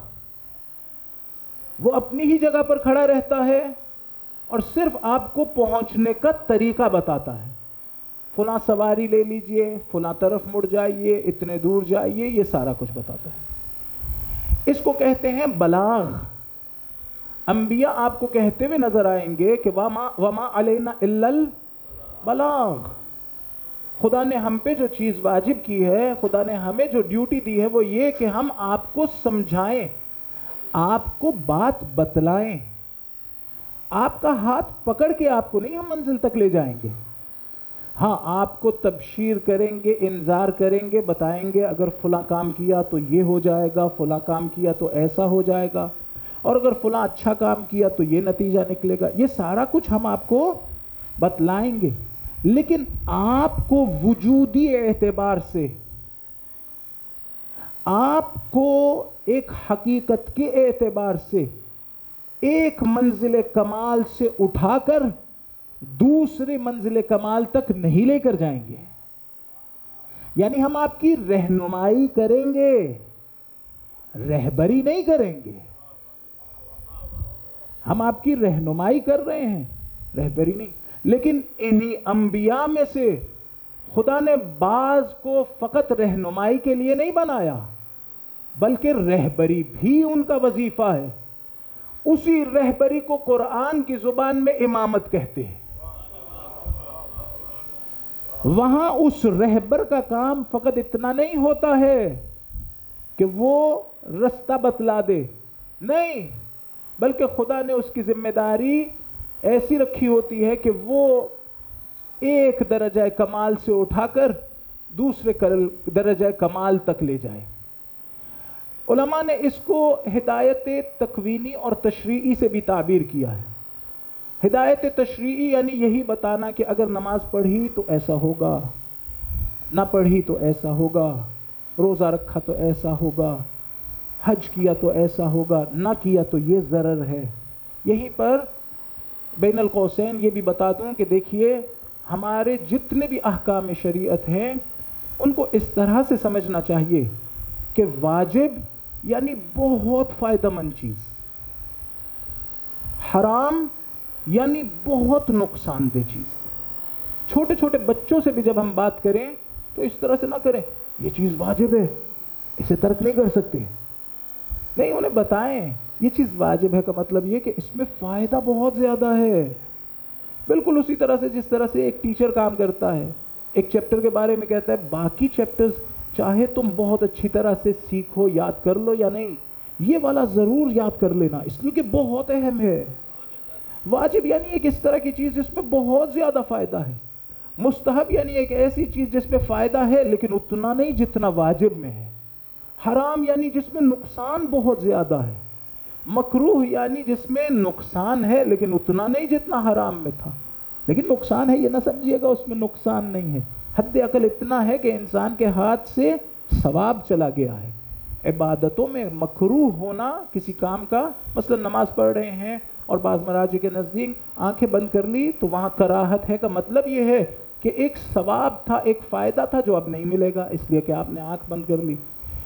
وہ اپنی ہی جگہ پر کھڑا رہتا ہے اور صرف آپ کو پہنچنے کا طریقہ بتاتا ہے۔ فلاں سواری لے لیجئے، فلاں طرف مڑ جائیے، اتنے دور جائیے، یہ سارا کچھ بتاتا ہے۔ اس کو کہتے ہیں بلاغ۔ انبیاء آپ کو کہتے ہوئے نظر آئیں گے کہ وما علینا الا البلاغ۔ خدا نے ہم پہ جو چیز واجب کی ہے، خدا نے ہمیں جو ڈیوٹی دی ہے وہ یہ کہ ہم آپ کو سمجھائیں، آپ کو بات بتلائیں۔ آپ کا ہاتھ پکڑ کے آپ کو نہیں ہم منزل تک لے جائیں گے، ہاں آپ کو تبشیر کریں گے، انذار کریں گے، بتائیں گے اگر فلاں کام کیا تو یہ ہو جائے گا، فلاں کام کیا تو ایسا ہو جائے گا، اور اگر فلاں اچھا کام کیا تو یہ نتیجہ نکلے گا۔ یہ سارا کچھ ہم آپ کو بتلائیں گے، لیکن آپ کو وجودی اعتبار سے، آپ کو ایک حقیقت کے اعتبار سے ایک منزل کمال سے اٹھا کر دوسری منزل کمال تک نہیں لے کر جائیں گے۔ یعنی ہم آپ کی رہنمائی کریں گے، رہبری نہیں کریں گے۔ ہم آپ کی رہنمائی کر رہے ہیں، رہبری نہیں۔ لیکن انہی انبیاء میں سے خدا نے بعض کو فقط رہنمائی کے لیے نہیں بنایا، بلکہ رہبری بھی ان کا وظیفہ ہے۔ اسی رہبری کو قرآن کی زبان میں امامت کہتے ہیں۔ وہاں اس رہبر کا کام فقط اتنا نہیں ہوتا ہے کہ وہ رستہ بتلا دے، نہیں، بلکہ خدا نے اس کی ذمہ داری ایسی رکھی ہوتی ہے کہ وہ ایک درجہ کمال سے اٹھا کر دوسرے درجہ کمال تک لے جائے۔ علماء نے اس کو ہدایت تکوینی اور تشریعی سے بھی تعبیر کیا ہے۔ ہدایت تشریعی یعنی یہی بتانا کہ اگر نماز پڑھی تو ایسا ہوگا، نہ پڑھی تو ایسا ہوگا، روزہ رکھا تو ایسا ہوگا، حج کیا تو ایسا ہوگا، نہ کیا تو یہ ضرر ہے۔ یہیں پر بین القوسین یہ بھی بتا دوں کہ دیکھیے ہمارے جتنے بھی احکام شریعت ہیں ان کو اس طرح سے سمجھنا چاہیے کہ واجب یعنی بہت فائدہ مند چیز، حرام یعنی بہت نقصان دہ چیز۔ چھوٹے چھوٹے بچوں سے بھی جب ہم بات کریں تو اس طرح سے نہ کریں یہ چیز واجب ہے، اسے ترک نہیں کر سکتے، نہیں، انہیں بتائیں یہ چیز واجب ہے کا مطلب یہ کہ اس میں فائدہ بہت زیادہ ہے۔ بالکل اسی طرح سے جس طرح سے ایک ٹیچر کام کرتا ہے، ایک چیپٹر کے بارے میں کہتا ہے باقی چیپٹرز چاہے تم بہت اچھی طرح سے سیکھو، یاد کر لو یا نہیں، یہ والا ضرور یاد کر لینا، اس لیے کہ بہت اہم ہے۔ واجب یعنی ایک اس طرح کی چیز جس میں بہت زیادہ فائدہ ہے۔ مستحب یعنی ایک ایسی چیز جس میں فائدہ ہے لیکن اتنا نہیں جتنا واجب میں ہے۔ حرام یعنی جس میں نقصان بہت زیادہ ہے۔ مکروہ یعنی جس میں نقصان ہے لیکن اتنا نہیں جتنا حرام میں تھا، لیکن نقصان ہے یہ نہ سمجھیے گا اس میں نقصان نہیں ہے، حد عقل اتنا ہے کہ انسان کے ہاتھ سے ثواب چلا گیا ہے۔ عبادتوں میں مکروہ ہونا کسی کام کا، مثلا نماز پڑھ رہے ہیں اور بعض مراجع کے نزدیک آنکھیں بند کر لی تو وہاں کراہت ہے کا مطلب یہ ہے کہ ایک ثواب تھا، ایک فائدہ تھا جو اب نہیں ملے گا اس لیے کہ آپ نے آنکھ بند کر لی۔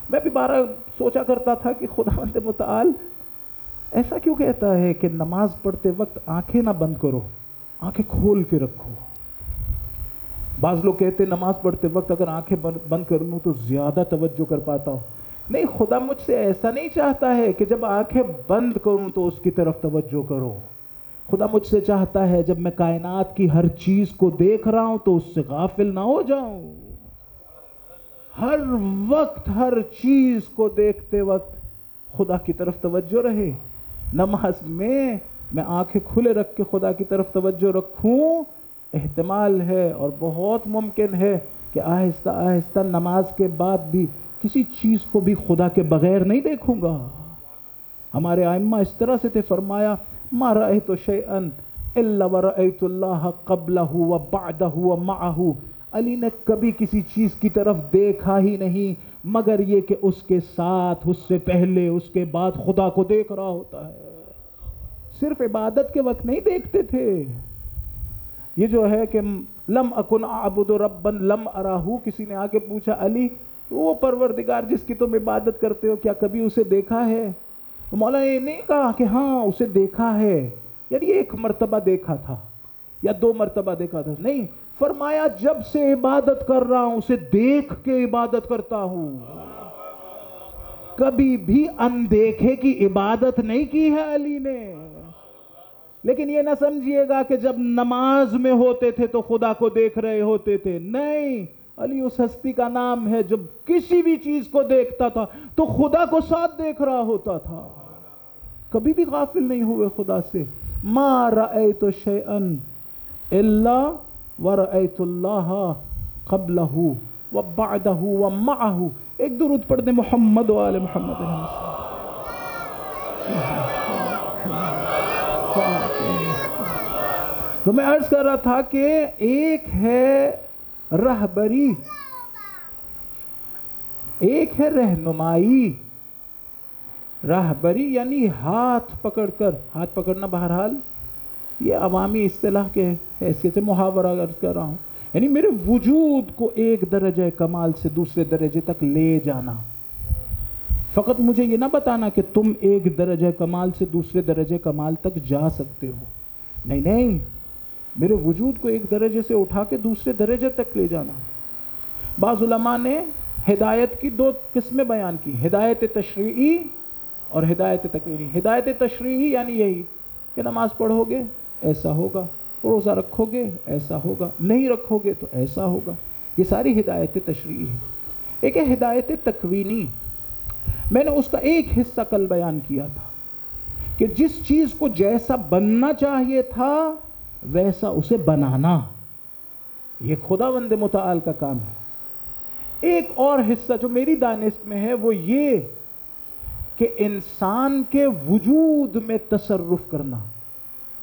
میں بھی بارہ سوچا کرتا تھا کہ خداوند متعال ایسا کیوں کہتا ہے کہ نماز پڑھتے وقت آنکھیں نہ بند کرو، آنکھیں کھول کے رکھو. بعض لوگ کہتے ہیں نماز پڑھتے وقت اگر آنکھیں بند کر لوں تو زیادہ توجہ کر پاتا ہوں. نہیں، خدا مجھ سے ایسا نہیں چاہتا ہے کہ جب آنکھیں بند کروں تو اس کی طرف توجہ کرو. خدا مجھ سے چاہتا ہے جب میں کائنات کی ہر چیز کو دیکھ رہا ہوں تو اس سے غافل نہ ہو جاؤں. ہر وقت ہر چیز کو دیکھتے وقت خدا کی طرف توجہ رہے. نماز میں آنکھیں کھلے رکھ کے خدا کی طرف توجہ رکھوں. احتمال ہے اور بہت ممکن ہے کہ آہستہ آہستہ نماز کے بعد بھی کسی چیز کو بھی خدا کے بغیر نہیں دیکھوں گا. ہمارے ائمہ اس طرح سے تھے، فرمایا ما رأیت شیئا الا ورأیت اللہ قبلہ وبعدہ ومعہ. علی نے کبھی کسی چیز کی طرف دیکھا ہی نہیں مگر یہ کہ اس کے ساتھ، اس سے پہلے، اس کے بعد خدا کو دیکھ رہا ہوتا ہے. صرف عبادت کے وقت نہیں دیکھتے تھے. یہ جو ہے کہ لم اکن اعبد ربا لم اراہ، کسی نے آ کے پوچھا علی وہ پروردگار جس کی تم عبادت کرتے ہو کیا کبھی اسے دیکھا ہے؟ مولا نے نہیں کہا کہ ہاں اسے دیکھا ہے، یعنی ایک مرتبہ دیکھا تھا یا دو مرتبہ دیکھا تھا. نہیں، فرمایا جب سے عبادت کر رہا ہوں اسے دیکھ کے عبادت کرتا ہوں. کبھی بھی اندیکھے کی عبادت نہیں کی ہے علی نے. لیکن یہ نہ سمجھیے گا کہ جب نماز میں ہوتے تھے تو خدا کو دیکھ رہے ہوتے تھے. نہیں، علی اس ہستی کا نام ہے جب کسی بھی چیز کو دیکھتا تھا تو خدا کو ساتھ دیکھ رہا ہوتا تھا. کبھی بھی غافل نہیں ہوئے خدا سے. ما رأیت شیئا الا ورأیت اللہ قبلہ وبعدہ ومعہ. ایک درود پڑھ دیں محمد و آل محمد. تو میں عرض کر رہا تھا کہ ایک ہے رہبری، ایک ہے رہنمائی. رہبری یعنی ہاتھ پکڑ کر، ہاتھ پکڑنا بہرحال یہ عوامی اصطلاح کے حیثیت سے محاورہ عرض کر رہا ہوں، یعنی میرے وجود کو ایک درجہ کمال سے دوسرے درجے تک لے جانا. فقط مجھے یہ نہ بتانا کہ تم ایک درجہ کمال سے دوسرے درجے کمال تک جا سکتے ہو. نہیں نہیں، میرے وجود کو ایک درجے سے اٹھا کے دوسرے درجے تک لے جانا. بعض علماء نے ہدایت کی دو قسمیں بیان کی، ہدایت تشریعی اور ہدایت تکوینی. ہدایت تشریعی یعنی یہی کہ نماز پڑھو گے ایسا ہوگا، روزہ رکھو گے ایسا ہوگا، نہیں رکھو گے تو ایسا ہوگا. یہ ساری ہدایت تشریعی ہے. ایک ہے ہدایت تکوینی. میں نے اس کا ایک حصہ کل بیان کیا تھا کہ جس چیز کو جیسا بننا چاہیے تھا ویسا اسے بنانا، یہ خداوند متعال کا کام ہے. ایک اور حصہ جو میری دانست میں ہے وہ یہ کہ انسان کے وجود میں تصرف کرنا،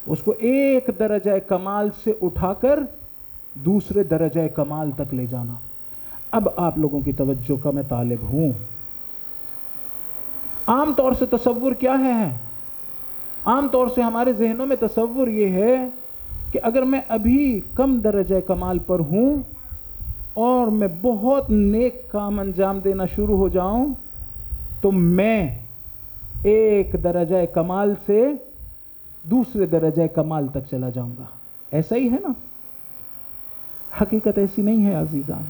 اس کو ایک درجہ کمال سے اٹھا کر دوسرے درجہ کمال تک لے جانا. اب آپ لوگوں کی توجہ کا میں طالب ہوں. عام طور سے تصور کیا ہے؟ عام طور سے ہمارے ذہنوں میں تصور یہ ہے کہ اگر میں ابھی کم درجہ کمال پر ہوں اور میں بہت نیک کام انجام دینا شروع ہو جاؤں تو میں ایک درجہ کمال سے دوسرے درجہ کمال تک چلا جاؤں گا. ایسا ہی ہے نا؟ حقیقت ایسی نہیں ہے عزیزان.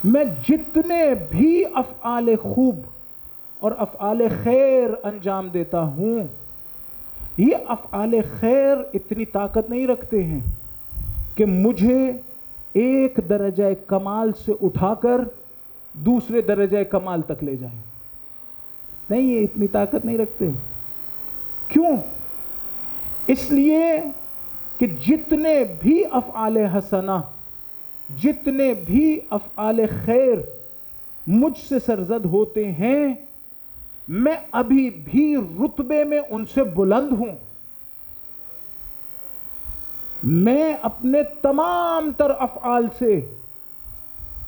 میں جتنے بھی افعال خوب اور افعال خیر انجام دیتا ہوں، یہ افعال خیر اتنی طاقت نہیں رکھتے ہیں کہ مجھے ایک درجہ کمال سے اٹھا کر دوسرے درجہ کمال تک لے جائیں. نہیں، یہ اتنی طاقت نہیں رکھتے. کیوں؟ اس لیے کہ جتنے بھی افعال حسنہ، جتنے بھی افعال خیر مجھ سے سرزد ہوتے ہیں، میں ابھی بھی رتبے میں ان سے بلند ہوں. میں اپنے تمام تر افعال سے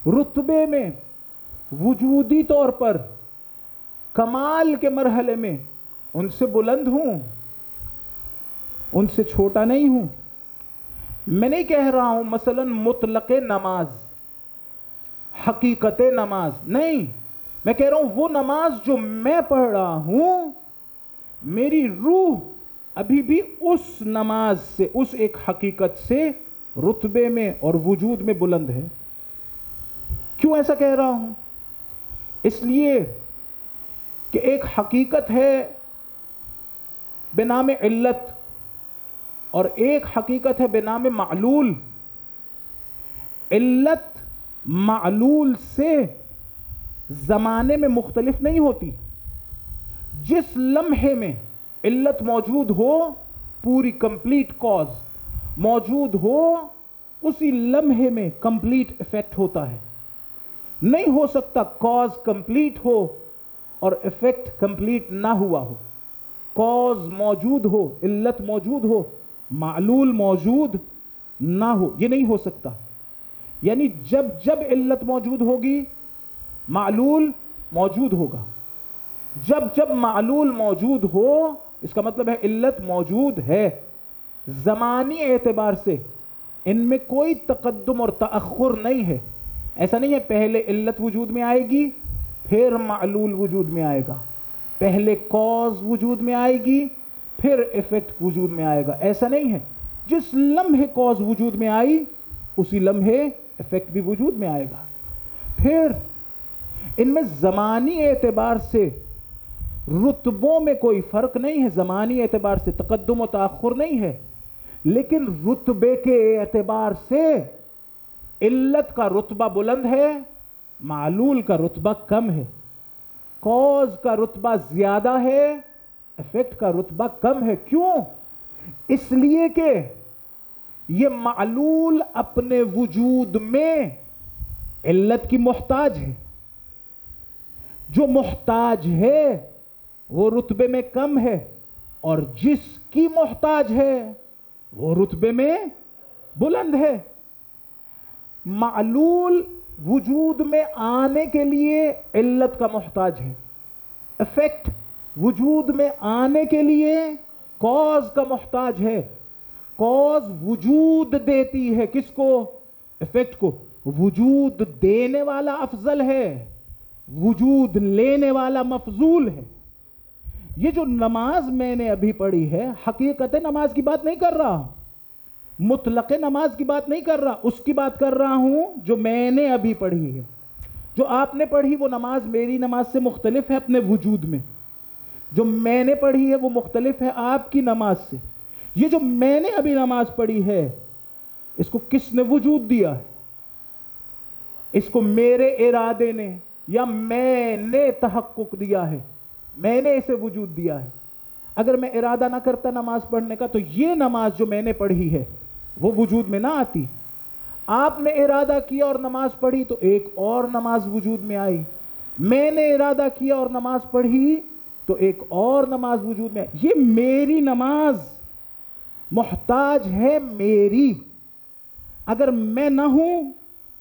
رتبے میں، وجودی طور پر، کمال کے مرحلے میں ان سے بلند ہوں، ان سے چھوٹا نہیں ہوں. میں نہیں کہہ رہا ہوں مثلا مطلق نماز، حقیقت نماز نہیں. میں کہہ رہا ہوں وہ نماز جو میں پڑھ رہا ہوں، میری روح ابھی بھی اس نماز سے، اس ایک حقیقت سے رتبے میں اور وجود میں بلند ہے۔ کیوں ایسا کہہ رہا ہوں؟ اس لیے کہ ایک حقیقت ہے بنام علت، اور ایک حقیقت ہے بنام معلول۔ علت معلول سے زمانے میں مختلف نہیں ہوتی۔ جس لمحے میں علت موجود ہو، پوری کمپلیٹ کاز موجود ہو، اسی لمحے میں کمپلیٹ ایفیکٹ ہوتا ہے۔ نہیں ہو سکتا کاز کمپلیٹ ہو اور ایفیکٹ کمپلیٹ نہ ہوا ہو۔ کاز موجود ہو، علت موجود ہو، معلول موجود نہ ہو، یہ نہیں ہو سکتا۔ یعنی جب جب علت موجود ہوگی معلول موجود ہوگا۔ جب جب معلول موجود ہو، اس کا مطلب ہے علت موجود ہے۔ زمانی اعتبار سے ان میں کوئی تقدم اور تأخر نہیں ہے۔ ایسا نہیں ہے پہلے علت وجود میں آئے گی پھر معلول وجود میں آئے گا، پہلے کاز وجود میں آئے گی پھر ایفیکٹ وجود میں آئے گا، ایسا نہیں ہے۔ جس لمحے کاز وجود میں آئی اسی لمحے ایفیکٹ بھی وجود میں آئے گا۔ پھر ان میں زمانی اعتبار سے رتبوں میں کوئی فرق نہیں ہے، زمانی اعتبار سے تقدم و تاخر نہیں ہے، لیکن رتبے کے اعتبار سے علت کا رتبہ بلند ہے، معلول کا رتبہ کم ہے، کاز کا رتبہ زیادہ ہے، ایفیکٹ کا رتبہ کم ہے۔ کیوں؟ اس لیے کہ یہ معلول اپنے وجود میں علت کی محتاج ہے۔ جو محتاج ہے وہ رتبے میں کم ہے، اور جس کی محتاج ہے وہ رتبے میں بلند ہے۔ معلول وجود میں آنے کے لیے علت کا محتاج ہے، ایفیکٹ وجود میں آنے کے لیے کاز کا محتاج ہے۔ کاز وجود دیتی ہے کس کو؟ ایفیکٹ کو۔ وجود دینے والا افضل ہے، وجود لینے والا مفضول ہے۔ یہ جو نماز میں نے ابھی پڑھی ہے، حقیقت نماز کی بات نہیں کر رہا، مطلق نماز کی بات نہیں کر رہا، اس کی بات کر رہا ہوں جو میں نے ابھی پڑھی ہے۔ جو آپ نے پڑھی وہ نماز میری نماز سے مختلف ہے اپنے وجود میں، جو میں نے پڑھی ہے وہ مختلف ہے آپ کی نماز سے۔ یہ جو میں نے ابھی نماز پڑھی ہے، اس کو کس نے وجود دیا ہے؟ اس کو میرے ارادے نے یا میں نے تحقق دیا ہے، میں نے اسے وجود دیا ہے۔ اگر میں ارادہ نہ کرتا نماز پڑھنے کا تو یہ نماز جو میں نے پڑھی ہے وہ وجود میں نہ آتی۔ آپ نے ارادہ کیا اور نماز پڑھی تو ایک اور نماز وجود میں آئی، میں نے ارادہ کیا اور نماز پڑھی تو ایک اور نماز وجود میں آئی۔ یہ میری نماز محتاج ہے میری، اگر میں نہ ہوں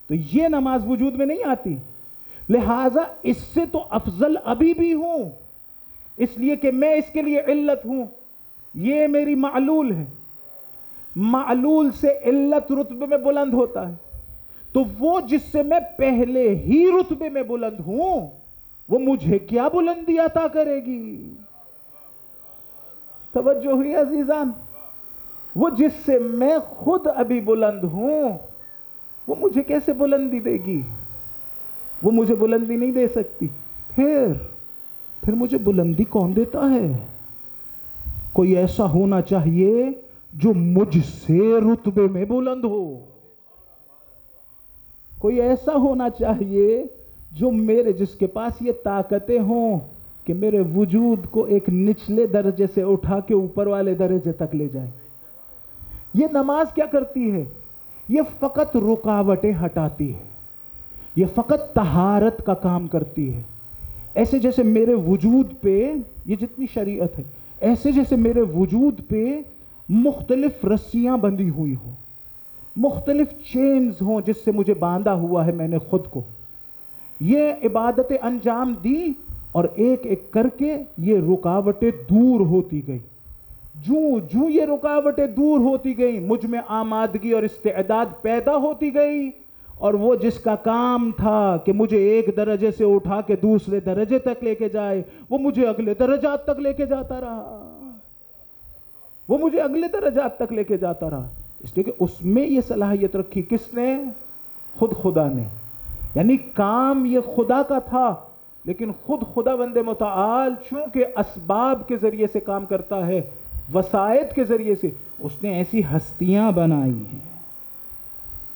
تو یہ نماز وجود میں نہیں آتی۔ لہٰذا اس سے تو افضل ابھی بھی ہوں، اس لیے کہ میں اس کے لیے علت ہوں، یہ میری معلول ہے۔ معلول سے علت رتبے میں بلند ہوتا ہے، تو وہ جس سے میں پہلے ہی رتبے میں بلند ہوں وہ مجھے کیا بلندی عطا کرے گی؟ توجہ ہوئی عزیزان؟ وہ جس سے میں خود ابھی بلند ہوں وہ مجھے کیسے بلندی دے گی؟ وہ مجھے بلندی نہیں دے سکتی۔ پھر مجھے بلندی کون دیتا ہے؟ کوئی ایسا ہونا چاہیے جو مجھ سے رتبے میں بلند ہو، کوئی ایسا ہونا چاہیے جو جس کے پاس یہ طاقتیں ہوں کہ میرے وجود کو ایک نچلے درجے سے اٹھا کے اوپر والے درجے تک لے جائے۔ یہ نماز کیا کرتی ہے؟ یہ فقط رکاوٹیں ہٹاتی ہے، یہ فقط طہارت کا کام کرتی ہے۔ ایسے جیسے میرے وجود پہ یہ جتنی شریعت ہے، ایسے جیسے میرے وجود پہ مختلف رسیاں بندھی ہوئی ہوں، مختلف چینز ہوں جس سے مجھے باندھا ہوا ہے میں نے خود کو۔ یہ عبادتیں انجام دی اور ایک ایک کر کے یہ رکاوٹیں دور ہوتی گئی۔ جو یہ رکاوٹیں دور ہوتی گئیں، مجھ میں آمادگی اور استعداد پیدا ہوتی گئی، اور وہ جس کا کام تھا کہ مجھے ایک درجے سے اٹھا کے دوسرے درجے تک لے کے جائے، وہ مجھے اگلے درجات تک لے کے جاتا رہا، وہ مجھے اگلے درجات تک لے کے جاتا رہا، اس لیے کہ اس میں یہ صلاحیت رکھی کس نے؟ خود خدا نے. یعنی کام یہ خدا کا تھا، لیکن خود خدا بند متعال چونکہ اسباب کے ذریعے سے کام کرتا ہے، وسائط کے ذریعے سے، اس نے ایسی ہستیاں بنائی ہیں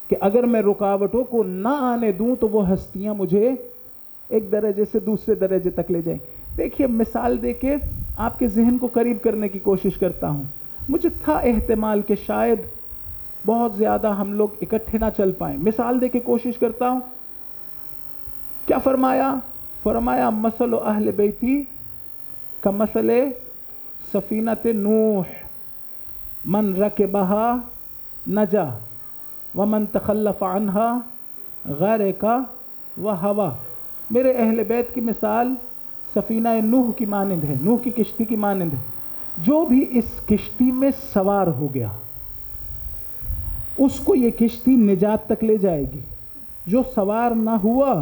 کہ اگر میں رکاوٹوں کو نہ آنے دوں تو وہ ہستیاں مجھے ایک درجے سے دوسرے درجے تک لے جائیں. دیکھیے مثال دے کے آپ کے ذہن کو قریب کرنے کی کوشش کرتا ہوں. مجھے تھا احتمال کہ شاید بہت زیادہ ہم لوگ اکٹھے نہ چل پائیں. مثال دے کے کوشش کرتا ہوں. کیا فرمایا مثل اہل بیتی کمثل سفینۃ نوح من رکبها نجا ومن تخلف عنها غرق وہوا. میرے اہل بیت کی مثال سفینہ نوح کی مانند ہے، نوح کی کشتی کی مانند ہے. جو بھی اس کشتی میں سوار ہو گیا اس کو یہ کشتی نجات تک لے جائے گی. جو سوار نہ ہوا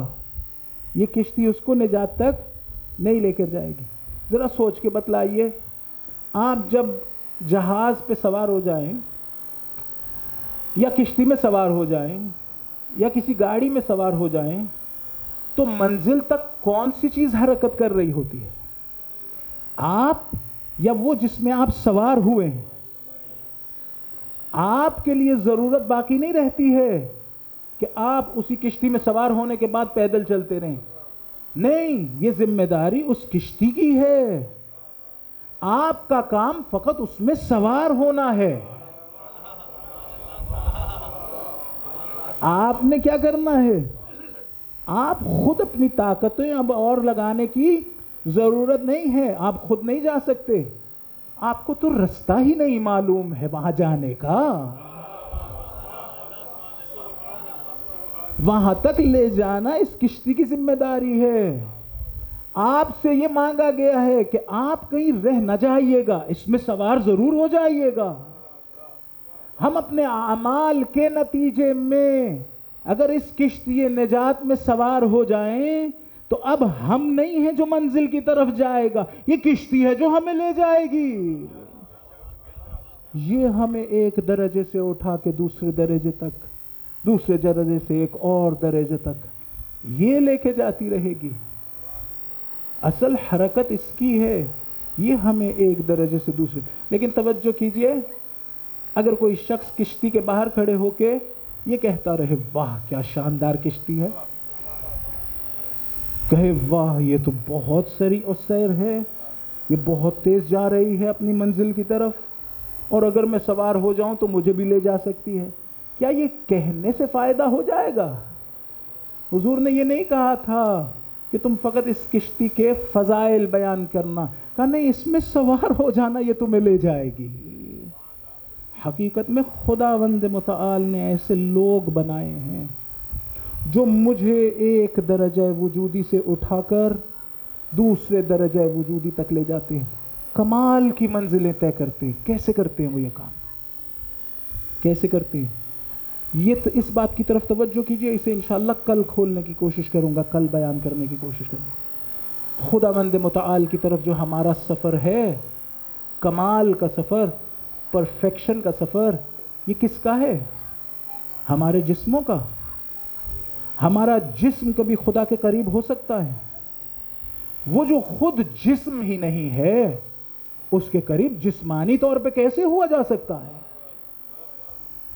یہ کشتی اس کو نجات تک نہیں لے کر جائے گی. ذرا سوچ کے بتلائیے، آپ جب جہاز پہ سوار ہو جائیں یا کشتی میں سوار ہو جائیں یا کسی گاڑی میں سوار ہو جائیں تو منزل تک کون سی چیز حرکت کر رہی ہوتی ہے؟ آپ یا وہ جس میں آپ سوار ہوئے ہیں؟ آپ کے لیے ضرورت باقی نہیں رہتی ہے کہ آپ اسی کشتی میں سوار ہونے کے بعد پیدل چلتے رہیں. نہیں، یہ ذمہ داری اس کشتی کی ہے. آپ کا کام فقط اس میں سوار ہونا ہے. آپ نے کیا کرنا ہے؟ آپ خود اپنی طاقتیں اب اور لگانے کی ضرورت نہیں ہے. آپ خود نہیں جا سکتے. آپ کو تو رستہ ہی نہیں معلوم ہے وہاں جانے کا. وہاں تک لے جانا اس کشتی کی ذمہ داری ہے. آپ سے یہ مانگا گیا ہے کہ آپ کہیں رہ نہ جائیے گا، اس میں سوار ضرور ہو جائیے گا. ہم اپنے اعمال کے نتیجے میں اگر اس کشتی نجات میں سوار ہو جائیں تو اب ہم نہیں ہیں جو منزل کی طرف جائے گا، یہ کشتی ہے جو ہمیں لے جائے گی. یہ ہمیں ایک درجے سے اٹھا کے دوسرے درجے تک، دوسرے درجے سے ایک اور درجے تک یہ لے کے جاتی رہے گی. اصل حرکت اس کی ہے، یہ ہمیں ایک درجے سے دوسرے. لیکن توجہ کیجئے، اگر کوئی شخص کشتی کے باہر کھڑے ہو کے یہ کہتا رہے واہ کیا شاندار کشتی ہے، کہے واہ یہ تو بہت سری اور سیر ہے، یہ بہت تیز جا رہی ہے اپنی منزل کی طرف، اور اگر میں سوار ہو جاؤں تو مجھے بھی لے جا سکتی ہے، کیا یہ کہنے سے فائدہ ہو جائے گا؟ حضور نے یہ نہیں کہا تھا کہ تم فقط اس کشتی کے فضائل بیان کرنا، کہا نہیں، اس میں سوار ہو جانا یہ تمہیں لے جائے گی. حقیقت میں خداوند متعال نے ایسے لوگ بنائے ہیں جو مجھے ایک درجہ وجودی سے اٹھا کر دوسرے درجہ وجودی تک لے جاتے ہیں، کمال کی منزلیں طے کرتے ہیں. کیسے کرتے ہیں وہ یہ کام؟ کیسے کرتے ہیں؟ یہ اس بات کی طرف توجہ کیجئے. اسے انشاءاللہ کل کھولنے کی کوشش کروں گا، کل بیان کرنے کی کوشش کروں گا. خداوند متعال کی طرف جو ہمارا سفر ہے، کمال کا سفر، پرفیکشن کا سفر، یہ کس کا ہے؟ ہمارے جسموں کا. ہمارا جسم کبھی خدا کے قریب ہو سکتا ہے؟ وہ جو خود جسم ہی نہیں ہے اس کے قریب جسمانی طور پہ کیسے ہوا جا سکتا ہے؟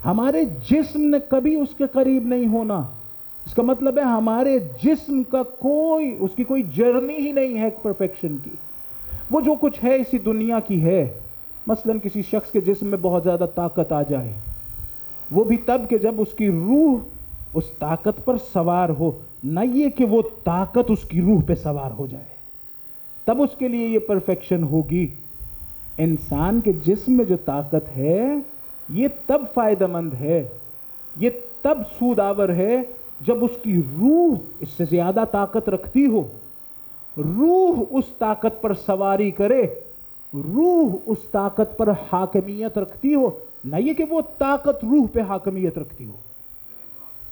ہمارے جسم نے کبھی اس کے قریب نہیں ہونا. اس کا مطلب ہے ہمارے جسم کا اس کی کوئی جرنی ہی نہیں ہے پرفیکشن کی. وہ جو کچھ ہے اسی دنیا کی ہے. مثلا کسی شخص کے جسم میں بہت زیادہ طاقت آ جائے، وہ بھی تب کہ جب اس کی روح اس طاقت پر سوار ہو، نہ یہ کہ وہ طاقت اس کی روح پہ سوار ہو جائے، تب اس کے لیے یہ پرفیکشن ہوگی. انسان کے جسم میں جو طاقت ہے یہ تب فائدہ مند ہے، یہ تب سود آور ہے جب اس کی روح اس سے زیادہ طاقت رکھتی ہو، روح اس طاقت پر سواری کرے، روح اس طاقت پر حاکمیت رکھتی ہو، نہ یہ کہ وہ طاقت روح پہ حاکمیت رکھتی ہو.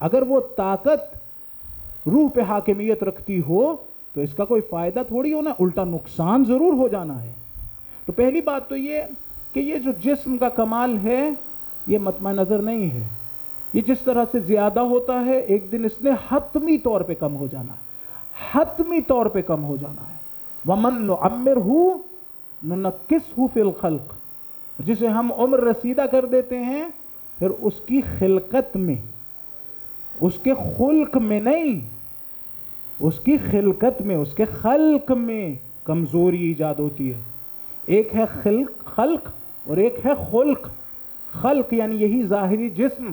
اگر وہ طاقت روح پہ حاکمیت رکھتی ہو تو اس کا کوئی فائدہ تھوڑی ہونا، الٹا نقصان ضرور ہو جانا ہے۔ تو پہلی بات تو یہ کہ یہ جو جسم کا کمال ہے یہ مطمع نظر نہیں ہے، یہ جس طرح سے زیادہ ہوتا ہے ایک دن اس نے حتمی طور پہ کم ہو جانا ہے، حتمی طور پہ کم ہو جانا ہے۔ وَمَن نُعَمِّرْهُ نُنَكِّسْهُ فِي الْخَلْقِ، جسے ہم عمر رسیدہ کر دیتے ہیں پھر اس کی خلقت میں، اس کے خلق میں نہیں، اس کی خلقت میں، اس کے خلق میں کمزوری ایجاد ہوتی ہے۔ ایک ہے خلق اور ایک ہے خلق۔ خلق یعنی یہی ظاہری جسم،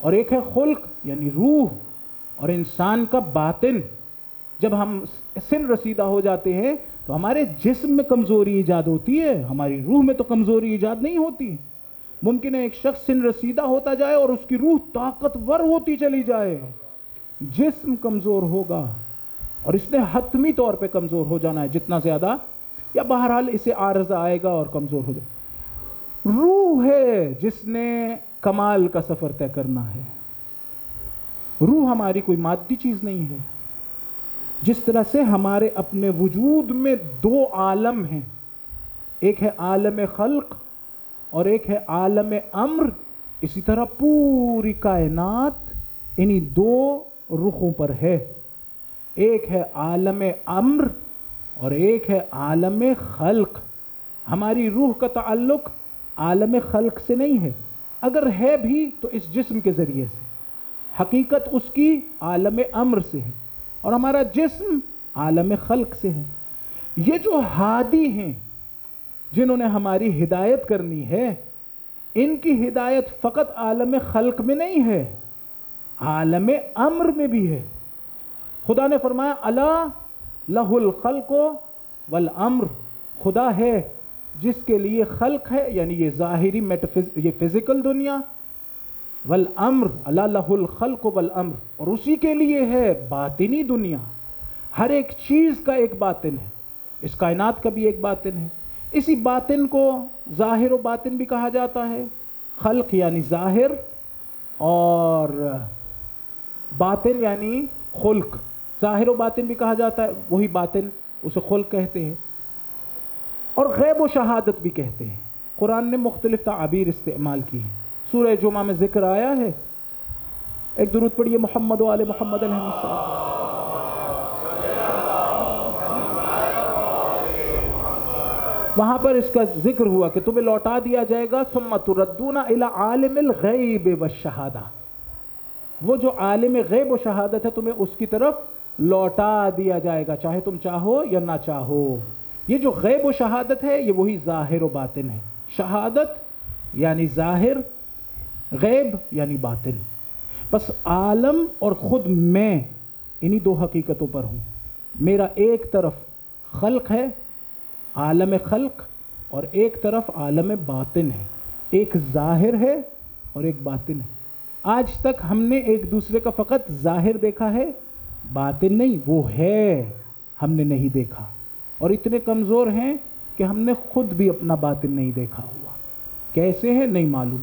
اور ایک ہے خلق یعنی روح اور انسان کا باطن۔ جب ہم سن رسیدہ ہو جاتے ہیں تو ہمارے جسم میں کمزوری ایجاد ہوتی ہے، ہماری روح میں تو کمزوری ایجاد نہیں ہوتی۔ ممکن ہے ایک شخص سن رسیدہ ہوتا جائے اور اس کی روح طاقتور ہوتی چلی جائے، جسم کمزور ہوگا اور اس نے حتمی طور پہ کمزور ہو جانا ہے جتنا زیادہ، یا بہرحال اسے عارضہ آئے گا اور کمزور ہو جائے۔ روح ہے جس نے کمال کا سفر طے کرنا ہے۔ روح ہماری کوئی مادی چیز نہیں ہے۔ جس طرح سے ہمارے اپنے وجود میں دو عالم ہیں، ایک ہے عالم خلق اور ایک ہے عالم امر، اسی طرح پوری کائنات انہی دو رخوں پر ہے، ایک ہے عالم امر اور ایک ہے عالم خلق۔ ہماری روح کا تعلق عالم خلق سے نہیں ہے، اگر ہے بھی تو اس جسم کے ذریعے سے، حقیقت اس کی عالم امر سے ہے، اور ہمارا جسم عالم خلق سے ہے۔ یہ جو ہادی ہیں جنہوں نے ہماری ہدایت کرنی ہے، ان کی ہدایت فقط عالم خلق میں نہیں ہے، عالم امر میں بھی ہے۔ خدا نے فرمایا الا لہ الخلق والامر، خدا ہے جس کے لیے خلق ہے یعنی یہ ظاہری یہ فزیکل دنیا، والامر الا لہ الخلق والامر، اور اسی کے لیے ہے باطنی دنیا۔ ہر ایک چیز کا ایک باطن ہے، اس کائنات کا بھی ایک باطن ہے۔ اسی باطن کو ظاہر و باطن بھی کہا جاتا ہے، خلق یعنی ظاہر اور باطن یعنی خلق، ظاہر و باطن بھی کہا جاتا ہے، وہی باطن اسے خلق کہتے ہیں، اور غیب و شہادت بھی کہتے ہیں۔ قرآن نے مختلف تعابیر استعمال کی ہیں۔ سورہ جمعہ میں ذکر آیا ہے، ایک درود پڑھیے محمد و آل محمد علیہ السلام۔ وہاں پر اس کا ذکر ہوا کہ تمہیں لوٹا دیا جائے گا، ثم تردون الی عالم الغیب والشہادہ، وہ جو عالم غیب و شہادت ہے تمہیں اس کی طرف لوٹا دیا جائے گا، چاہے تم چاہو یا نہ چاہو۔ یہ جو غیب و شہادت ہے یہ وہی ظاہر و باطن ہے، شہادت یعنی ظاہر، غیب یعنی باطن۔ بس عالم اور خود میں انہی دو حقیقتوں پر ہوں۔ میرا ایک طرف خلق ہے، عالم خلق، اور ایک طرف عالم باطن ہے، ایک ظاہر ہے اور ایک باطن ہے۔ آج تک ہم نے ایک دوسرے کا فقط ظاہر دیکھا ہے، باطن نہیں، وہ ہے ہم نے نہیں دیکھا، اور اتنے کمزور ہیں کہ ہم نے خود بھی اپنا باطن نہیں دیکھا ہوا، کیسے ہے نہیں معلوم۔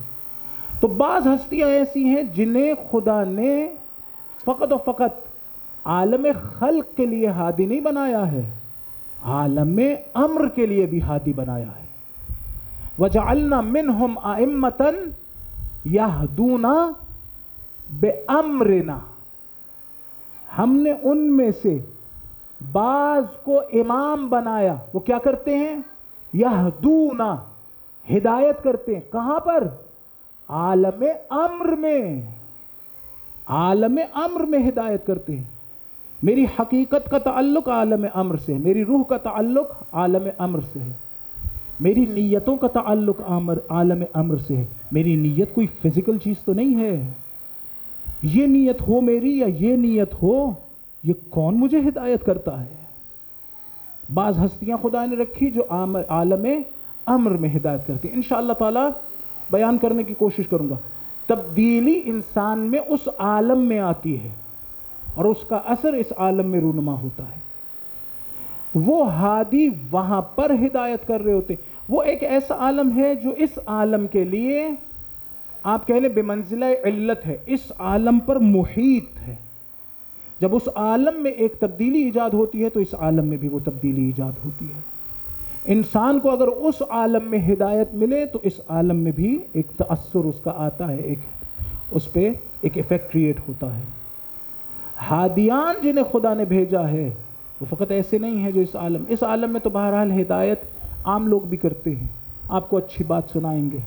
تو بعض ہستیاں ایسی ہیں جنہیں خدا نے فقط و فقط عالم خلق کے لیے ہادی نہیں بنایا ہے، عالم امر کے لیے بھی ہادی بنایا ہے۔ وَجَعَلْنَا مِنْهُمْ أَئِمَّةً يَهْدُونَ بِأَمْرِنَا، ہم نے ان میں سے بعض کو امام بنایا، وہ کیا کرتے ہیں؟ یہدونا، ہدایت کرتے ہیں، کہاں پر؟ عالم امر میں، عالم امر میں ہدایت کرتے ہیں۔ میری حقیقت کا تعلق عالم امر سے ہے، میری روح کا تعلق عالم امر سے ہے، میری نیتوں کا تعلق عالم امر سے ہے۔ میری نیت کوئی فزیکل چیز تو نہیں ہے، یہ نیت ہو میری یا یہ نیت ہو، یہ کون مجھے ہدایت کرتا ہے؟ بعض ہستیاں خدا نے رکھی جو عالم امر میں ہدایت کرتی ہیں۔ انشاءاللہ تعالی بیان کرنے کی کوشش کروں گا۔ تبدیلی انسان میں اس عالم میں آتی ہے اور اس کا اثر اس عالم میں رونما ہوتا ہے۔ وہ ہادی وہاں پر ہدایت کر رہے ہوتے، وہ ایک ایسا عالم ہے جو اس عالم کے لیے آپ کہہ لیں بے منزلہ علت ہے، اس عالم پر محیط ہے. جب اس عالم میں ایک تبدیلی ایجاد ہوتی ہے تو اس عالم میں بھی وہ تبدیلی ایجاد ہوتی ہے. انسان کو اگر اس عالم میں ہدایت ملے تو اس عالم میں بھی ایک تأثر اس کا آتا ہے، ایک اس پہ ایک ایفیکٹ کریٹ ہوتا ہے. ہادیان جنہیں خدا نے بھیجا ہے وہ فقط ایسے نہیں ہیں جو اس عالم میں تو بہرحال ہدایت عام لوگ بھی کرتے ہیں، آپ کو اچھی بات سنائیں گے،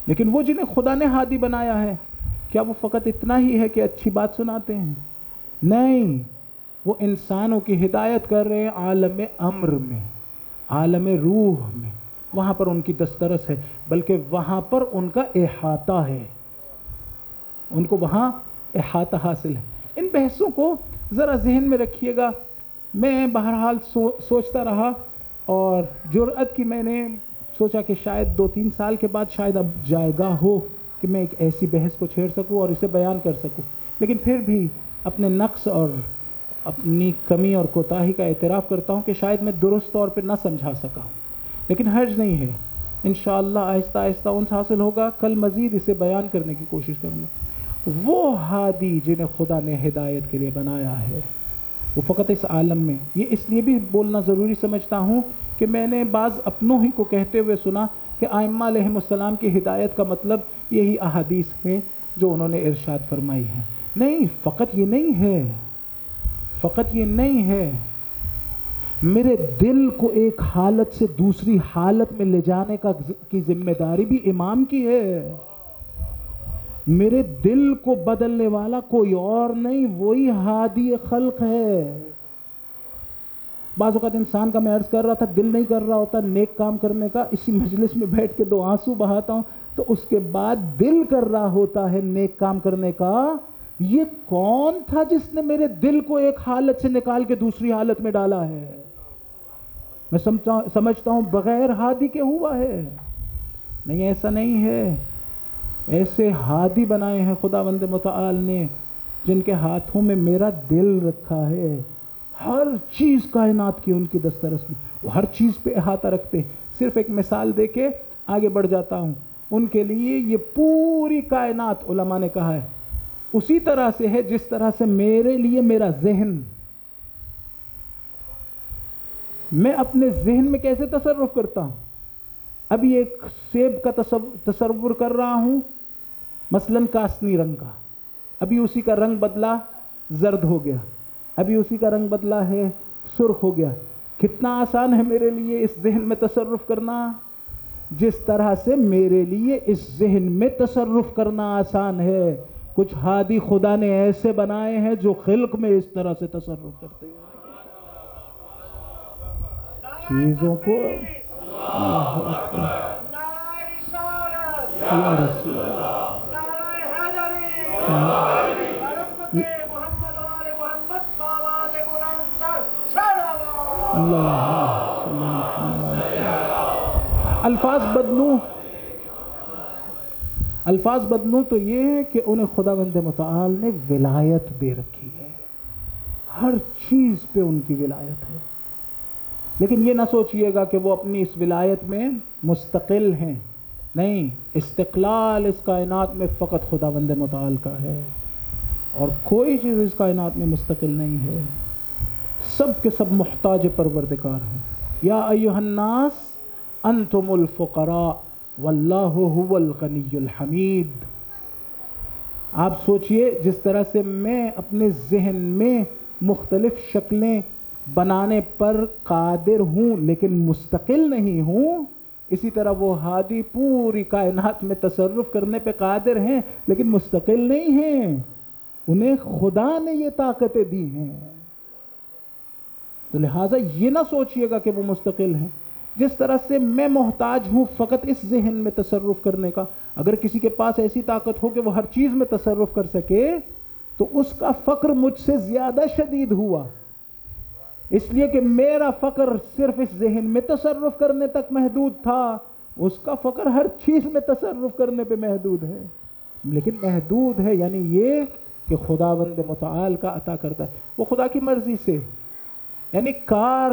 لیکن وہ جنہیں خدا نے ہادی بنایا ہے کیا وہ فقط اتنا ہی ہے کہ اچھی بات سناتے ہیں؟ نہیں، وہ انسانوں کی ہدایت کر رہے ہیں عالم امر میں، عالم روح میں. وہاں پر ان کی دسترس ہے، بلکہ وہاں پر ان کا احاطہ ہے، ان کو وہاں احاطہ حاصل ہے. ان بحثوں کو ذرا ذہن میں رکھیے گا. میں بہرحال سوچتا رہا اور جرأت کی میں نے سوچا کہ شاید 2-3 سال کے بعد شاید اب جائگہ ہو کہ میں ایک ایسی بحث کو چھیڑ سکوں اور اسے بیان کر سکوں، لیکن پھر بھی اپنے نقص اور اپنی کمی اور کوتاہی کا اعتراف کرتا ہوں کہ شاید میں درست طور پہ نہ سمجھا سکا ہوں، لیکن حرج نہیں ہے، انشاءاللہ آہستہ آہستہ انس حاصل ہوگا. کل مزید اسے بیان کرنے کی کوشش کروں گا. وہ ہادی جنہیں خدا نے ہدایت کے لیے بنایا ہے وہ فقط اس عالم میں، یہ اس لیے بھی بولنا ضروری سمجھتا ہوں کہ میں نے بعض اپنوں ہی کو کہتے ہوئے سنا کہ ائمہ علیہم السلام کی ہدایت کا مطلب یہی احادیث ہیں جو انہوں نے ارشاد فرمائی ہیں. نہیں، فقط یہ نہیں ہے، فقط یہ نہیں ہے. میرے دل کو ایک حالت سے دوسری حالت میں لے جانے کی ذمہ داری بھی امام کی ہے. میرے دل کو بدلنے والا کوئی اور نہیں، وہی ہادی خلق ہے. بعض اوقات انسان کا، میں عرض کر رہا تھا، دل نہیں کر رہا ہوتا نیک کام کرنے کا، اسی مجلس میں بیٹھ کے 2 آنسو بہاتا ہوں تو اس کے بعد دل کر رہا ہوتا ہے نیک کام کرنے کا. یہ کون تھا جس نے میرے دل کو ایک حالت سے نکال کے دوسری حالت میں ڈالا ہے؟ میں سمجھتا ہوں بغیر ہادی کے ہوا ہے. نہیں، ایسا نہیں ہے. ایسے ہادی بنائے ہیں خداوند متعال نے جن کے ہاتھوں میں میرا دل رکھا ہے. ہر چیز کائنات کی ان کی دسترس میں، وہ ہر چیز پہ احاطہ رکھتے ہیں. صرف ایک مثال دے کے آگے بڑھ جاتا ہوں. ان کے لیے یہ پوری کائنات، علماء نے کہا ہے، اسی طرح سے ہے جس طرح سے میرے لیے میرا ذہن. میں اپنے ذہن میں کیسے تصرف کرتا ہوں؟ ابھی ایک سیب کا تصور کر رہا ہوں، مثلاً کاسنی رنگ کا. ابھی اسی کا رنگ بدلا، زرد ہو گیا. ابھی اسی کا رنگ بدلا ہے، سرخ ہو گیا. کتنا آسان ہے میرے لیے اس ذہن میں تصرف کرنا، جس طرح سے میرے لیے اس ذہن میں تصرف کرنا آسان ہے. کچھ ہادی خدا نے ایسے بنائے ہیں جو خلق میں اس طرح سے تصرف کرتے ہیں چیزوں کو. الفاظ بدلوں تو یہ ہے کہ انہیں خداوند متعال نے ولایت دے رکھی ہے، ہر چیز پہ ان کی ولایت ہے. لیکن یہ نہ سوچئے گا کہ وہ اپنی اس ولایت میں مستقل ہیں. نہیں، استقلال اس کائنات میں فقط خداوند متعال کا ہے اور کوئی چیز اس کائنات میں مستقل نہیں ہے. سب کے سب محتاج پروردگار ہیں. یا ایھا الناس انتم الفقراء واللہ هو الغنی الحمید. آپ سوچئے جس طرح سے میں اپنے ذہن میں مختلف شکلیں بنانے پر قادر ہوں لیکن مستقل نہیں ہوں، اسی طرح وہ ہادی پوری کائنات میں تصرف کرنے پہ قادر ہیں لیکن مستقل نہیں ہیں. انہیں خدا نے یہ طاقتیں دی ہیں. تو لہٰذا یہ نہ سوچئے گا کہ وہ مستقل ہیں. جس طرح سے میں محتاج ہوں فقط اس ذہن میں تصرف کرنے کا، اگر کسی کے پاس ایسی طاقت ہو کہ وہ ہر چیز میں تصرف کر سکے تو اس کا فقر مجھ سے زیادہ شدید ہوا، اس لیے کہ میرا فقر صرف اس ذہن میں تصرف کرنے تک محدود تھا، اس کا فقر ہر چیز میں تصرف کرنے پہ محدود ہے. لیکن محدود ہے یعنی یہ کہ خداوند متعال کا عطا کرتا ہے، وہ خدا کی مرضی سے، یعنی کار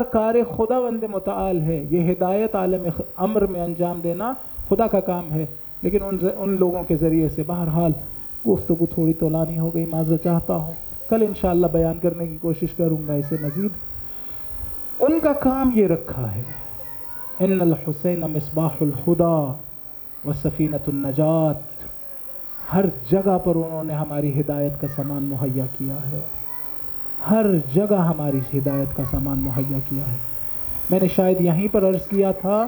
خداوند متعال ہے. یہ ہدایت عالم امر میں انجام دینا خدا کا کام ہے. لیکن ان لوگوں کے ذریعے سے بہرحال گفتگو تھوڑی طولانی ہو گئی، معذرت چاہتا ہوں، کل انشاءاللہ بیان کرنے کی کوشش کروں گا اسے مزید۔ ان کا کام یہ رکھا ہے، ان الحسین مصباح الہدی و سفینۃ النجات، ہر جگہ پر انہوں نے ہماری ہدایت کا سامان مہیا کیا ہے، ہر جگہ ہماری ہدایت کا سامان مہیا کیا ہے۔ میں نے شاید یہیں پر عرض کیا تھا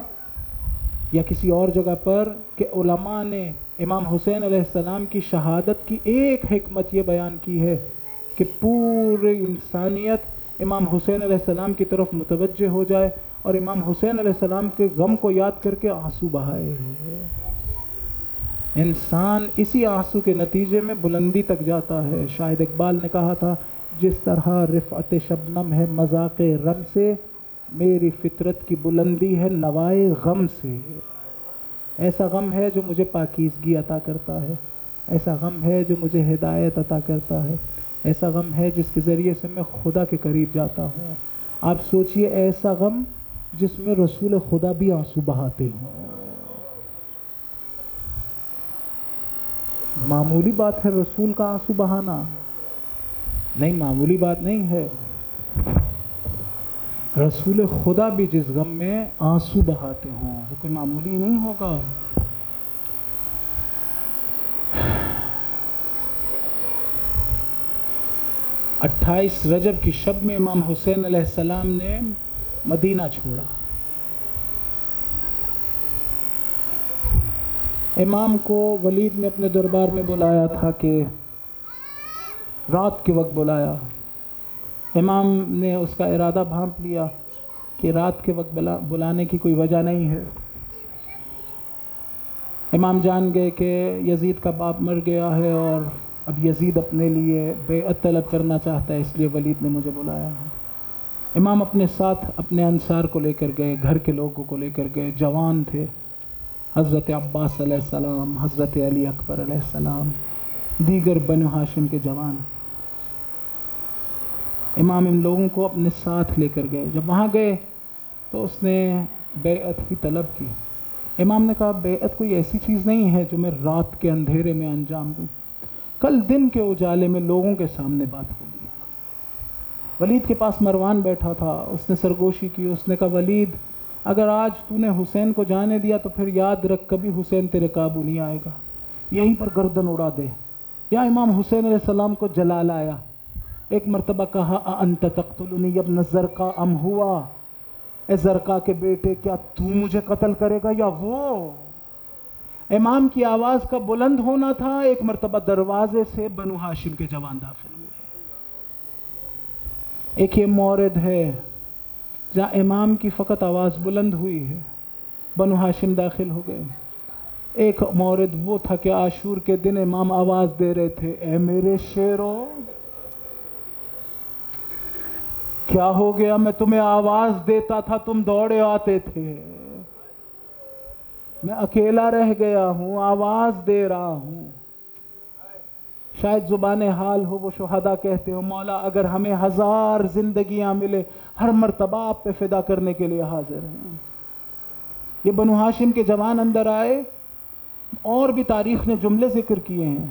یا کسی اور جگہ پر کہ علماء نے امام حسین علیہ السلام کی شہادت کی ایک حکمت یہ بیان کی ہے کہ پوری انسانیت امام حسین علیہ السلام کی طرف متوجہ ہو جائے اور امام حسین علیہ السلام کے غم کو یاد کر کے آنسو بہائے۔ انسان اسی آنسو کے نتیجے میں بلندی تک جاتا ہے۔ شاید اقبال نے کہا تھا، جس طرح رفعت شبنم ہے مذاق رم سے، میری فطرت کی بلندی ہے نوائے غم سے۔ ایسا غم ہے جو مجھے پاکیزگی عطا کرتا ہے، ایسا غم ہے جو مجھے ہدایت عطا کرتا ہے، ایسا غم ہے جس کے ذریعے سے میں خدا کے قریب جاتا ہوں۔ آپ سوچئے ایسا غم جس میں رسول خدا بھی آنسو بہاتے ہوں۔ معمولی بات ہے رسول کا آنسو بہانا، نہیں معمولی بات نہیں ہے۔ رسول خدا بھی جس غم میں آنسو بہاتے ہوں وہ کوئی معمولی نہیں ہوگا۔ اٹھائیس رجب کی شب میں امام حسین علیہ السلام نے مدینہ چھوڑا۔ امام کو ولید نے اپنے دربار میں بلایا تھا کہ رات کے وقت بلایا۔ امام نے اس کا ارادہ بھانپ لیا کہ رات کے وقت بلانے کی کوئی وجہ نہیں ہے۔ امام جان گئے کہ یزید کا باپ مر گیا ہے اور اب یزید اپنے لیے بیعت طلب کرنا چاہتا ہے، اس لیے ولید نے مجھے بلایا ہے۔ امام اپنے ساتھ اپنے انصار کو لے کر گئے، گھر کے لوگوں کو لے کر گئے، جوان تھے، حضرت عباس علیہ السلام، حضرت علی اکبر علیہ السلام، دیگر بنو ہاشم کے جوان۔ امام ان لوگوں کو اپنے ساتھ لے کر گئے۔ جب وہاں گئے تو اس نے بیعت کی طلب کی۔ امام نے کہا بیعت کوئی ایسی چیز نہیں ہے جو میں رات کے اندھیرے میں انجام دوں، کل دن کے اجالے میں لوگوں کے سامنے بات ہوگی۔ ولید کے پاس مروان بیٹھا تھا، اس نے سرگوشی کی، اس نے کہا ولید اگر آج تو نے حسین کو جانے دیا تو پھر یاد رکھ کبھی حسین تیرے قابو نہیں آئے گا، یہیں پر گردن اڑا دے۔ یا امام حسین علیہ السلام کو جلال آیا، ایک مرتبہ کہا انت تقتلنی ابن زرقا ام ہوا، اے زرقا کے بیٹے کیا تو مجھے قتل کرے گا یا وہ؟ امام کی آواز کا بلند ہونا تھا۔ ایک مرتبہ دروازے سے بنو ہاشم کے جوان داخل ہوئے۔ ایک یہ مورد ہے جہاں امام کی فقط آواز بلند ہوئی ہے، بنو ہاشم داخل ہو گئے۔ ایک مورد وہ تھا کہ عاشور کے دن امام آواز دے رہے تھے، اے میرے شیرو کیا ہو گیا، میں تمہیں آواز دیتا تھا تم دوڑے آتے تھے، میں اکیلا رہ گیا ہوں، آواز دے رہا ہوں۔ شاید زبان حال ہو، وہ شہداء کہتے ہو مولا اگر ہمیں 1000 زندگیاں ملے ہر مرتبہ آپ پہ فدا کرنے کے لیے حاضر ہیں۔ یہ بنو ہاشم کے جوان اندر آئے، اور بھی تاریخ نے جملے ذکر کیے ہیں،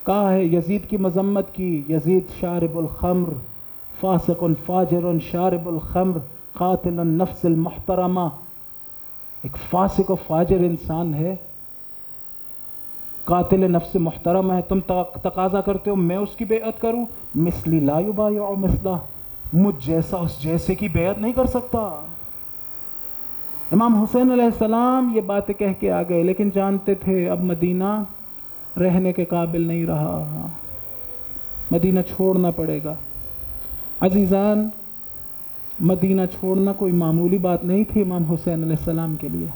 کہا ہے یزید کی مذمت کی، یزید شارب الخمر فاسق فاجر شارب الخمر قاتل النفس المحترمہ، ایک فاسق و فاجر انسان ہے، قاتل نفس محترم ہے۔ تم تقاضا کرتے ہو میں اس کی بیعت کروں، مثلی لا یبایع مثلہ، مجھ جیسا اس جیسے کی بیعت نہیں کر سکتا۔ امام حسین علیہ السلام یہ باتیں کہہ کے آ گئے، لیکن جانتے تھے اب مدینہ رہنے کے قابل نہیں رہا، مدینہ چھوڑنا پڑے گا۔ عزیزان، مدینہ چھوڑنا کوئی معمولی بات نہیں تھی امام حسین علیہ السلام کے لیے۔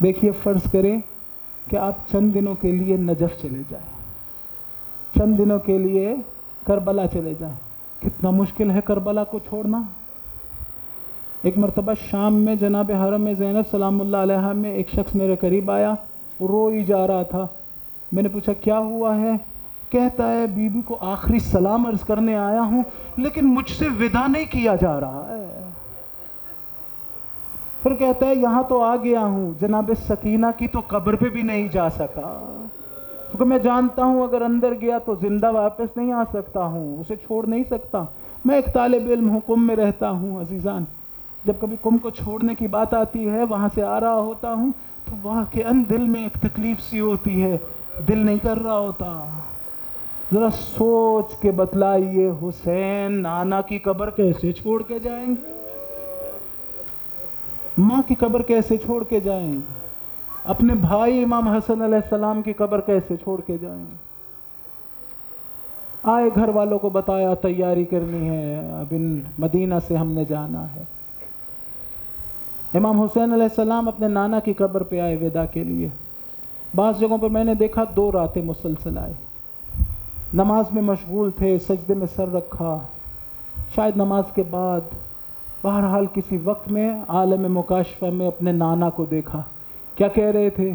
دیکھیے فرض کریں کہ آپ چند دنوں کے لیے نجف چلے جائیں، چند دنوں کے لیے کربلا چلے جائیں، کتنا مشکل ہے کربلا کو چھوڑنا۔ ایک مرتبہ شام میں جناب حرم زینب سلام اللہ علیہا میں ایک شخص میرے قریب آیا، وہ روئی جا رہا تھا۔ میں نے پوچھا کیا ہوا ہے؟ کہتا ہے بی بی کو آخری سلام عرض کرنے آیا ہوں لیکن مجھ سے وداع نہیں کیا جا رہا ہے۔ پھر کہتا ہے یہاں تو آ گیا ہوں، جناب سکینہ کی تو قبر پہ بھی نہیں جا سکا، کیونکہ میں جانتا ہوں اگر اندر گیا تو زندہ واپس نہیں آ سکتا ہوں، اسے چھوڑ نہیں سکتا۔ میں ایک طالب علم ہوں، قم میں رہتا ہوں عزیزان، جب کبھی قم کو چھوڑنے کی بات آتی ہے، وہاں سے آ رہا ہوتا ہوں تو واقعاً دل میں ایک تکلیف سی ہوتی ہے، دل نہیں کر رہا ہوتا۔ ذرا سوچ کے بتلائیے، حسین نانا کی قبر کیسے چھوڑ کے جائیں گے؟ ماں کی قبر کیسے چھوڑ کے جائیں گے؟ اپنے بھائی امام حسن علیہ السلام کی قبر کیسے چھوڑ کے جائیں؟ آئے گھر والوں کو بتایا تیاری کرنی ہے، اب ان مدینہ سے ہم نے جانا ہے۔ امام حسین علیہ السلام اپنے نانا کی قبر پہ آئے ودا کے لیے۔ بعض جگہوں پر میں نے دیکھا 2 راتیں مسلسل آئے، نماز میں مشغول تھے، سجدے میں سر رکھا، شاید نماز کے بعد، بہرحال کسی وقت میں عالم مکاشفہ میں اپنے نانا کو دیکھا۔ کیا کہہ رہے تھے؟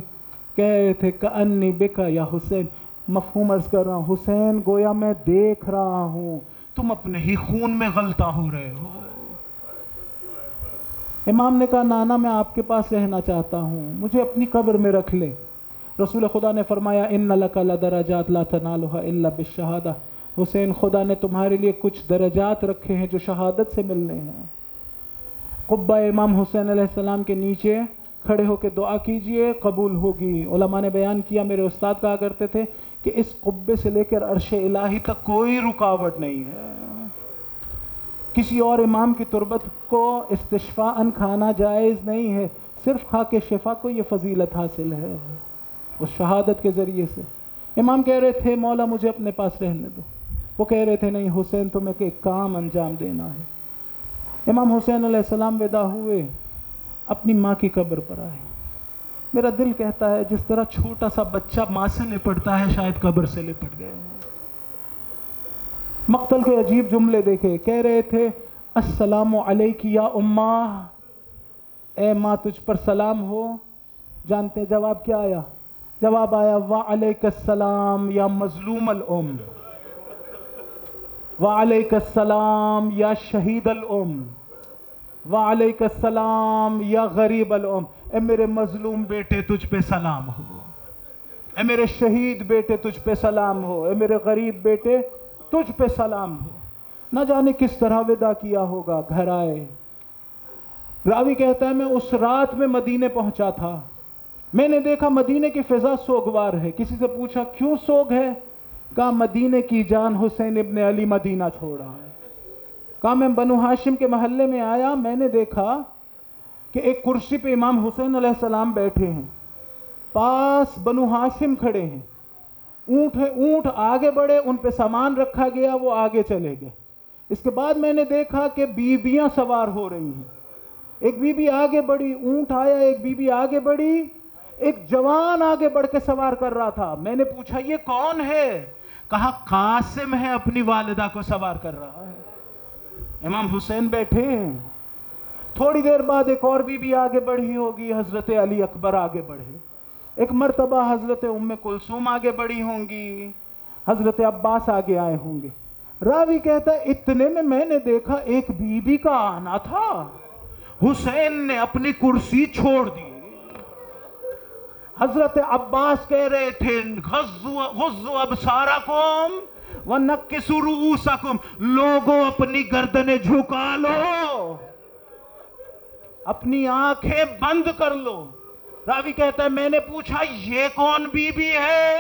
کہہ رہے تھے کأنی بکا یا حسین، مفہوم عرض کر رہا ہوں، حسین گویا میں دیکھ رہا ہوں تم اپنے ہی خون میں غلطہ ہو رہے ہو۔ امام نے کہا نانا میں آپ کے پاس رہنا چاہتا ہوں، مجھے اپنی قبر میں رکھ لے۔ رسول خدا نے فرمایا ان لک لدرجات لا تنالها الا بالشہادہ، حسین خدا نے تمہارے لیے کچھ درجات رکھے ہیں جو شہادت سے ملنے ہیں۔ قبہ امام حسین علیہ السلام کے نیچے کھڑے ہو کے دعا کیجئے، قبول ہوگی۔ علماء نے بیان کیا، میرے استاد کہا کرتے تھے کہ اس قبے سے لے کر عرش الہی تک کوئی رکاوٹ نہیں ہے، کسی اور امام کی تربت کو استشفاءً کھانا جائز نہیں ہے، صرف خاک شفا کو یہ فضیلت حاصل ہے اس شہادت کے ذریعے سے۔ امام کہہ رہے تھے مولا مجھے اپنے پاس رہنے دو، وہ کہہ رہے تھے نہیں حسین تمہیں ایک کام انجام دینا ہے۔ امام حسین علیہ السلام ودا ہوئے، اپنی ماں کی قبر پر آئے۔ میرا دل کہتا ہے جس طرح چھوٹا سا بچہ ماں سے لپٹتا ہے، شاید قبر سے لپٹ گئے۔ مقتل کے عجیب جملے دیکھے، کہہ رہے تھے السلام علیک یا اماں، اے ماں تجھ پر سلام ہو۔ جانتے جواب کیا آیا؟ جواب آیا وعلیک السلام یا مظلوم الام، وعلیک السلام یا شہید الام، وعلیک السلام یا غریب الام۔ اے میرے مظلوم بیٹے تجھ پہ سلام ہو، اے میرے شہید بیٹے تجھ پہ سلام ہو، اے میرے غریب بیٹے تجھ پہ سلام ہو۔ نہ جانے کس طرح ودا کیا ہوگا، گھر آئے۔ راوی کہتا ہے میں اس رات میں مدینے پہنچا تھا، میں نے دیکھا مدینے کی فضا سوگوار ہے۔ کسی سے پوچھا کیوں سوگ ہے؟ کہا مدینے کی جان حسین ابن علی مدینہ چھوڑا ہے۔ کہا میں بنو ہاشم کے محلے میں آیا، میں نے دیکھا کہ ایک کرسی پہ امام حسین علیہ السلام بیٹھے ہیں، پاس بنو ہاشم کھڑے ہیں، اونٹ آگے بڑھے، ان پہ سامان رکھا گیا، وہ آگے چلے گئے۔ اس کے بعد میں نے دیکھا کہ بیویاں سوار ہو رہی ہیں، ایک بی بی آگے بڑھی، اونٹ آیا، ایک بی بی آگے بڑھی، ایک جوان آگے بڑھ کے سوار کر رہا تھا۔ میں نے پوچھا یہ کون ہے؟ کہا قاسم ہے، اپنی والدہ کو سوار کر رہا ہے۔ امام حسین بیٹھے ہیں۔ تھوڑی دیر بعد ایک اور بی بی آگے بڑھی ہوگی، حضرت علی اکبر آگے بڑھے۔ ایک مرتبہ حضرت ام کلثوم آگے بڑھی ہوں گی، حضرت عباس آگے آئے ہوں گے۔ راوی کہتا ہے اتنے میں نے دیکھا ایک بی بی کا آنا تھا، حسین نے اپنی کرسی چھوڑ دی۔ حضرت عباس کہہ رہے تھے غضوا ابصارکم ونکسوا رؤوسکم، لوگوں اپنی گردنیں جھکا لو، اپنی آنکھیں بند کر لو۔ راوی کہتا ہے میں نے پوچھا یہ کون بی بی ہے؟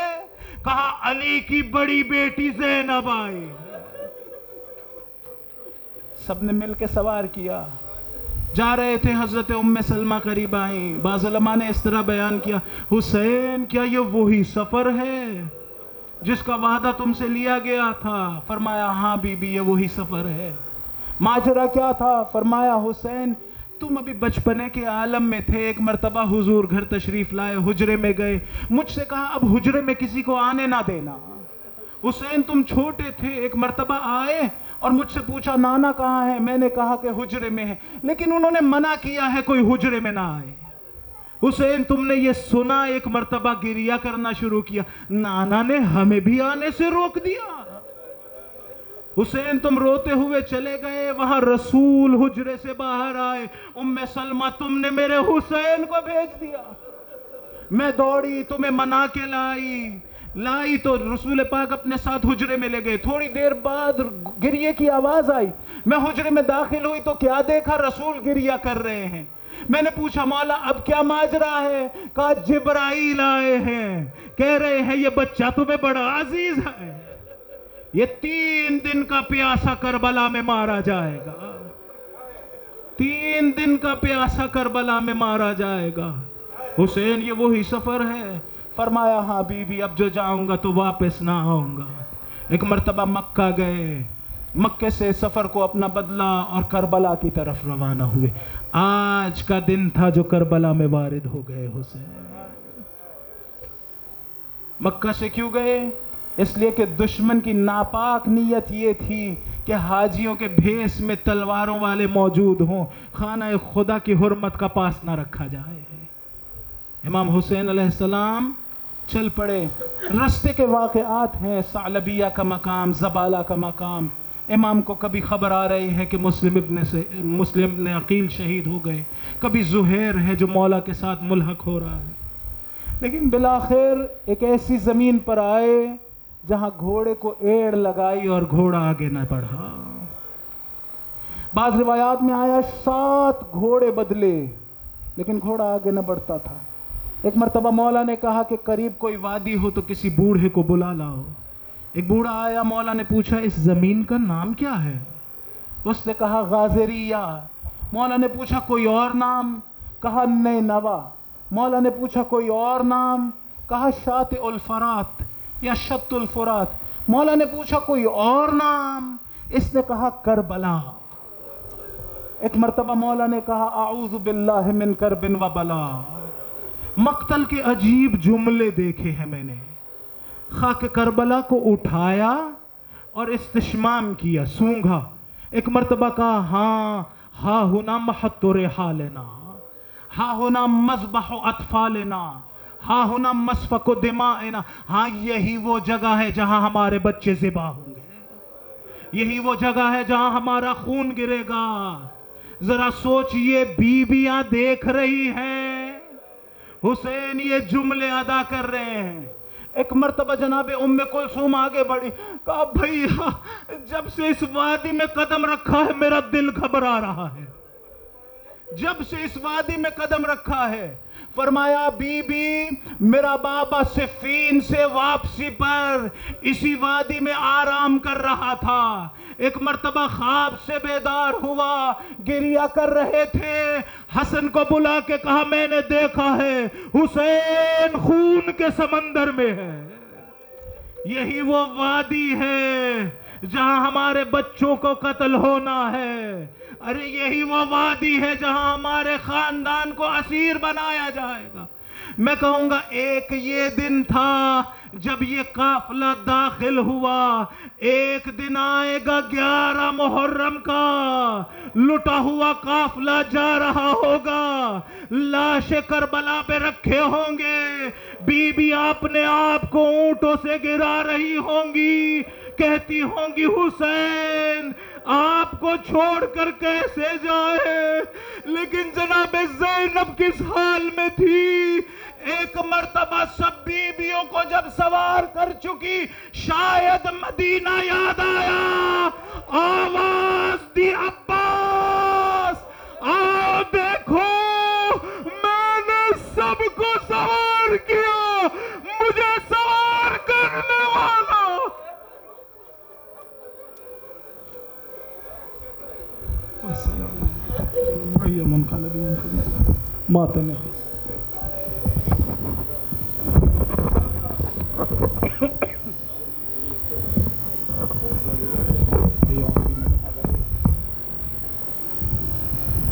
کہا علی کی بڑی بیٹی زینب آئی۔ سب نے مل کے سوار کیا، جا رہے تھے، حضرت ام سلمہ قریب آئیں۔ بعض علماء نے اس طرح بیان کیا حسین کیا یہ وہی سفر ہے جس کا وعدہ تم سے لیا گیا تھا؟ فرمایا ہاں بی بی یہ وہی سفر ہے۔ ماجرا کیا تھا؟ فرمایا حسین تم ابھی بچپنے کے عالم میں تھے، ایک مرتبہ حضور گھر تشریف لائے، حجرے میں گئے، مجھ سے کہا اب حجرے میں کسی کو آنے نہ دینا۔ حسین تم چھوٹے تھے، ایک مرتبہ آئے اور مجھ سے پوچھا نانا کہاں ہے؟ میں نے کہا کہ حجرے میں ہے، لیکن انہوں نے منع کیا ہے کوئی حجرے میں نہ آئے۔ حسین تم نے یہ سنا، ایک مرتبہ گریہ کرنا شروع کیا، نانا نے ہمیں بھی آنے سے روک دیا۔ حسین تم روتے ہوئے چلے گئے, وہاں رسول حجرے سے باہر آئے, ام سلمہ تم نے میرے حسین کو بھیج دیا. میں دوڑی تمہیں منا کے لائی تو رسول پاک اپنے ساتھ حجرے میں لے گئے. تھوڑی دیر بعد گریے کی آواز آئی. میں حجرے میں داخل ہوئی تو کیا دیکھا, رسول گریہ کر رہے ہیں. میں نے پوچھا مولا اب کیا ماجرا ہے؟ کہا جبرائیل آئے ہیں, کہہ رہے ہیں یہ بچہ تمہیں بڑا عزیز ہے, یہ 3 دن کا پیاسا کربلا میں مارا جائے گا, 3 دن کا پیاسا کربلا میں مارا جائے گا. حسین یہ وہی سفر ہے؟ فرمایا ہاں بی بی, اب جو جاؤں گا تو واپس نہ آؤں گا. ایک مرتبہ مکہ گئے, مکے سے سفر کو اپنا بدلا اور کربلا کی طرف روانہ ہوئے. آج کا دن تھا جو کربلا میں وارد ہو گئے حسین. مکہ سے کیوں گئے؟ اس لیے کہ دشمن کی ناپاک نیت یہ تھی کہ حاجیوں کے بھیس میں تلواروں والے موجود ہوں, خانہ خدا کی حرمت کا پاس نہ رکھا جائے. امام حسین علیہ السلام چل پڑے. رستے کے واقعات ہیں, ثعلبیہ کا مقام, زبالہ کا مقام. امام کو کبھی خبر آ رہی ہے کہ مسلم ابن عقیل شہید ہو گئے, کبھی زہیر ہے جو مولا کے ساتھ ملحق ہو رہا ہے. لیکن بالآخر ایک ایسی زمین پر آئے جہاں گھوڑے کو ایڑ لگائی اور گھوڑا آگے نہ بڑھا. بعض روایات میں آیا 7 گھوڑے بدلے لیکن گھوڑا آگے نہ بڑھتا تھا. ایک مرتبہ مولا نے کہا کہ قریب کوئی وادی ہو تو کسی بوڑھے کو بلا لاؤ. ایک بوڑھا آیا, مولا نے پوچھا اس زمین کا نام کیا ہے؟ اس نے کہا غازریہ. مولا نے پوچھا کوئی اور نام؟ کہا نینوا. مولا نے پوچھا کوئی اور نام؟ کہا شاطئ الفرات یا شط الفرات. مولا نے پوچھا کوئی اور نام؟ اس نے کہا کربلا. ایک مرتبہ مولا نے کہا اعوذ باللہ من کرب و بلا. مقتل کے عجیب جملے دیکھے ہیں میں نے. خاک کربلا کو اٹھایا اور استشمام کیا, سونگھا. ایک مرتبہ کہا ہاں ہا ہونا محط رحالنا, ہا ہونا مذبح اطفالنا, ہا ہونا مسفک دمائنا. ہاں یہی وہ جگہ ہے جہاں ہمارے بچے ذبح ہوں گے, یہی وہ جگہ ہے جہاں ہمارا خون گرے گا. ذرا سوچئے, بیویاں دیکھ رہی ہیں, حسین یہ جملے ادا کر رہے ہیں. ایک مرتبہ جناب ام کلثوم آگے بڑھی, کہا بھیا جب سے اس وادی میں قدم رکھا ہے میرا دل گھبرا رہا ہے, جب سے اس وادی میں قدم رکھا ہے. فرمایا بی بی میرا بابا صفین سے واپسی پر اسی وادی میں آرام کر رہا تھا. ایک مرتبہ خواب سے بیدار ہوا, گریہ کر رہے تھے. حسن کو بلا کے کہا میں نے دیکھا ہے حسین خون کے سمندر میں ہے. یہی وہ وادی ہے جہاں ہمارے بچوں کو قتل ہونا ہے. ارے یہی وہ وادی ہے جہاں ہمارے خاندان کو اسیر بنایا جائے گا. میں کہوں گا ایک یہ دن تھا جب یہ قافلہ داخل ہوا, ایک دن آئے گا 11 محرم کا, لٹا ہوا قافلہ جا رہا ہوگا, لاش کربلا پہ رکھے ہوں گے, بی بی اپنے آپ کو اونٹوں سے گرا رہی ہوں گی, کہتی ہوں گی حسین آپ کو چھوڑ کر کیسے جائے. لیکن جناب زینب کس حال میں تھی؟ ایک مرتبہ سب بیویوں کو جب سوار کر چکی, شاید مدینہ یاد آیا, آواز دی عباس آؤ دیکھو میں نے سب کو سوار کیا, مجھے سوار کرنے والا. ماتم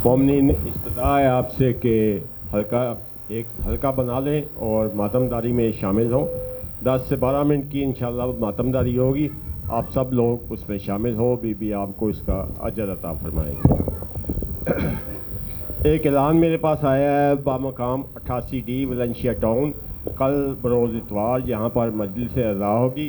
مومنین استدعا ہے آپ سے کہ ایک حلقہ بنا لیں اور ماتم داری میں شامل ہوں. 10 سے 12 منٹ کی انشاءاللہ ماتم داری ہوگی, آپ سب لوگ اس میں شامل ہو, بی بی آپ کو اس کا اجر عطا فرمائیں گے. ایک اعلان میرے پاس آیا ہے بامقام 88D ولنشیا ٹاؤن. کل بروز اتوار یہاں پر مجلس اعزا ہوگی.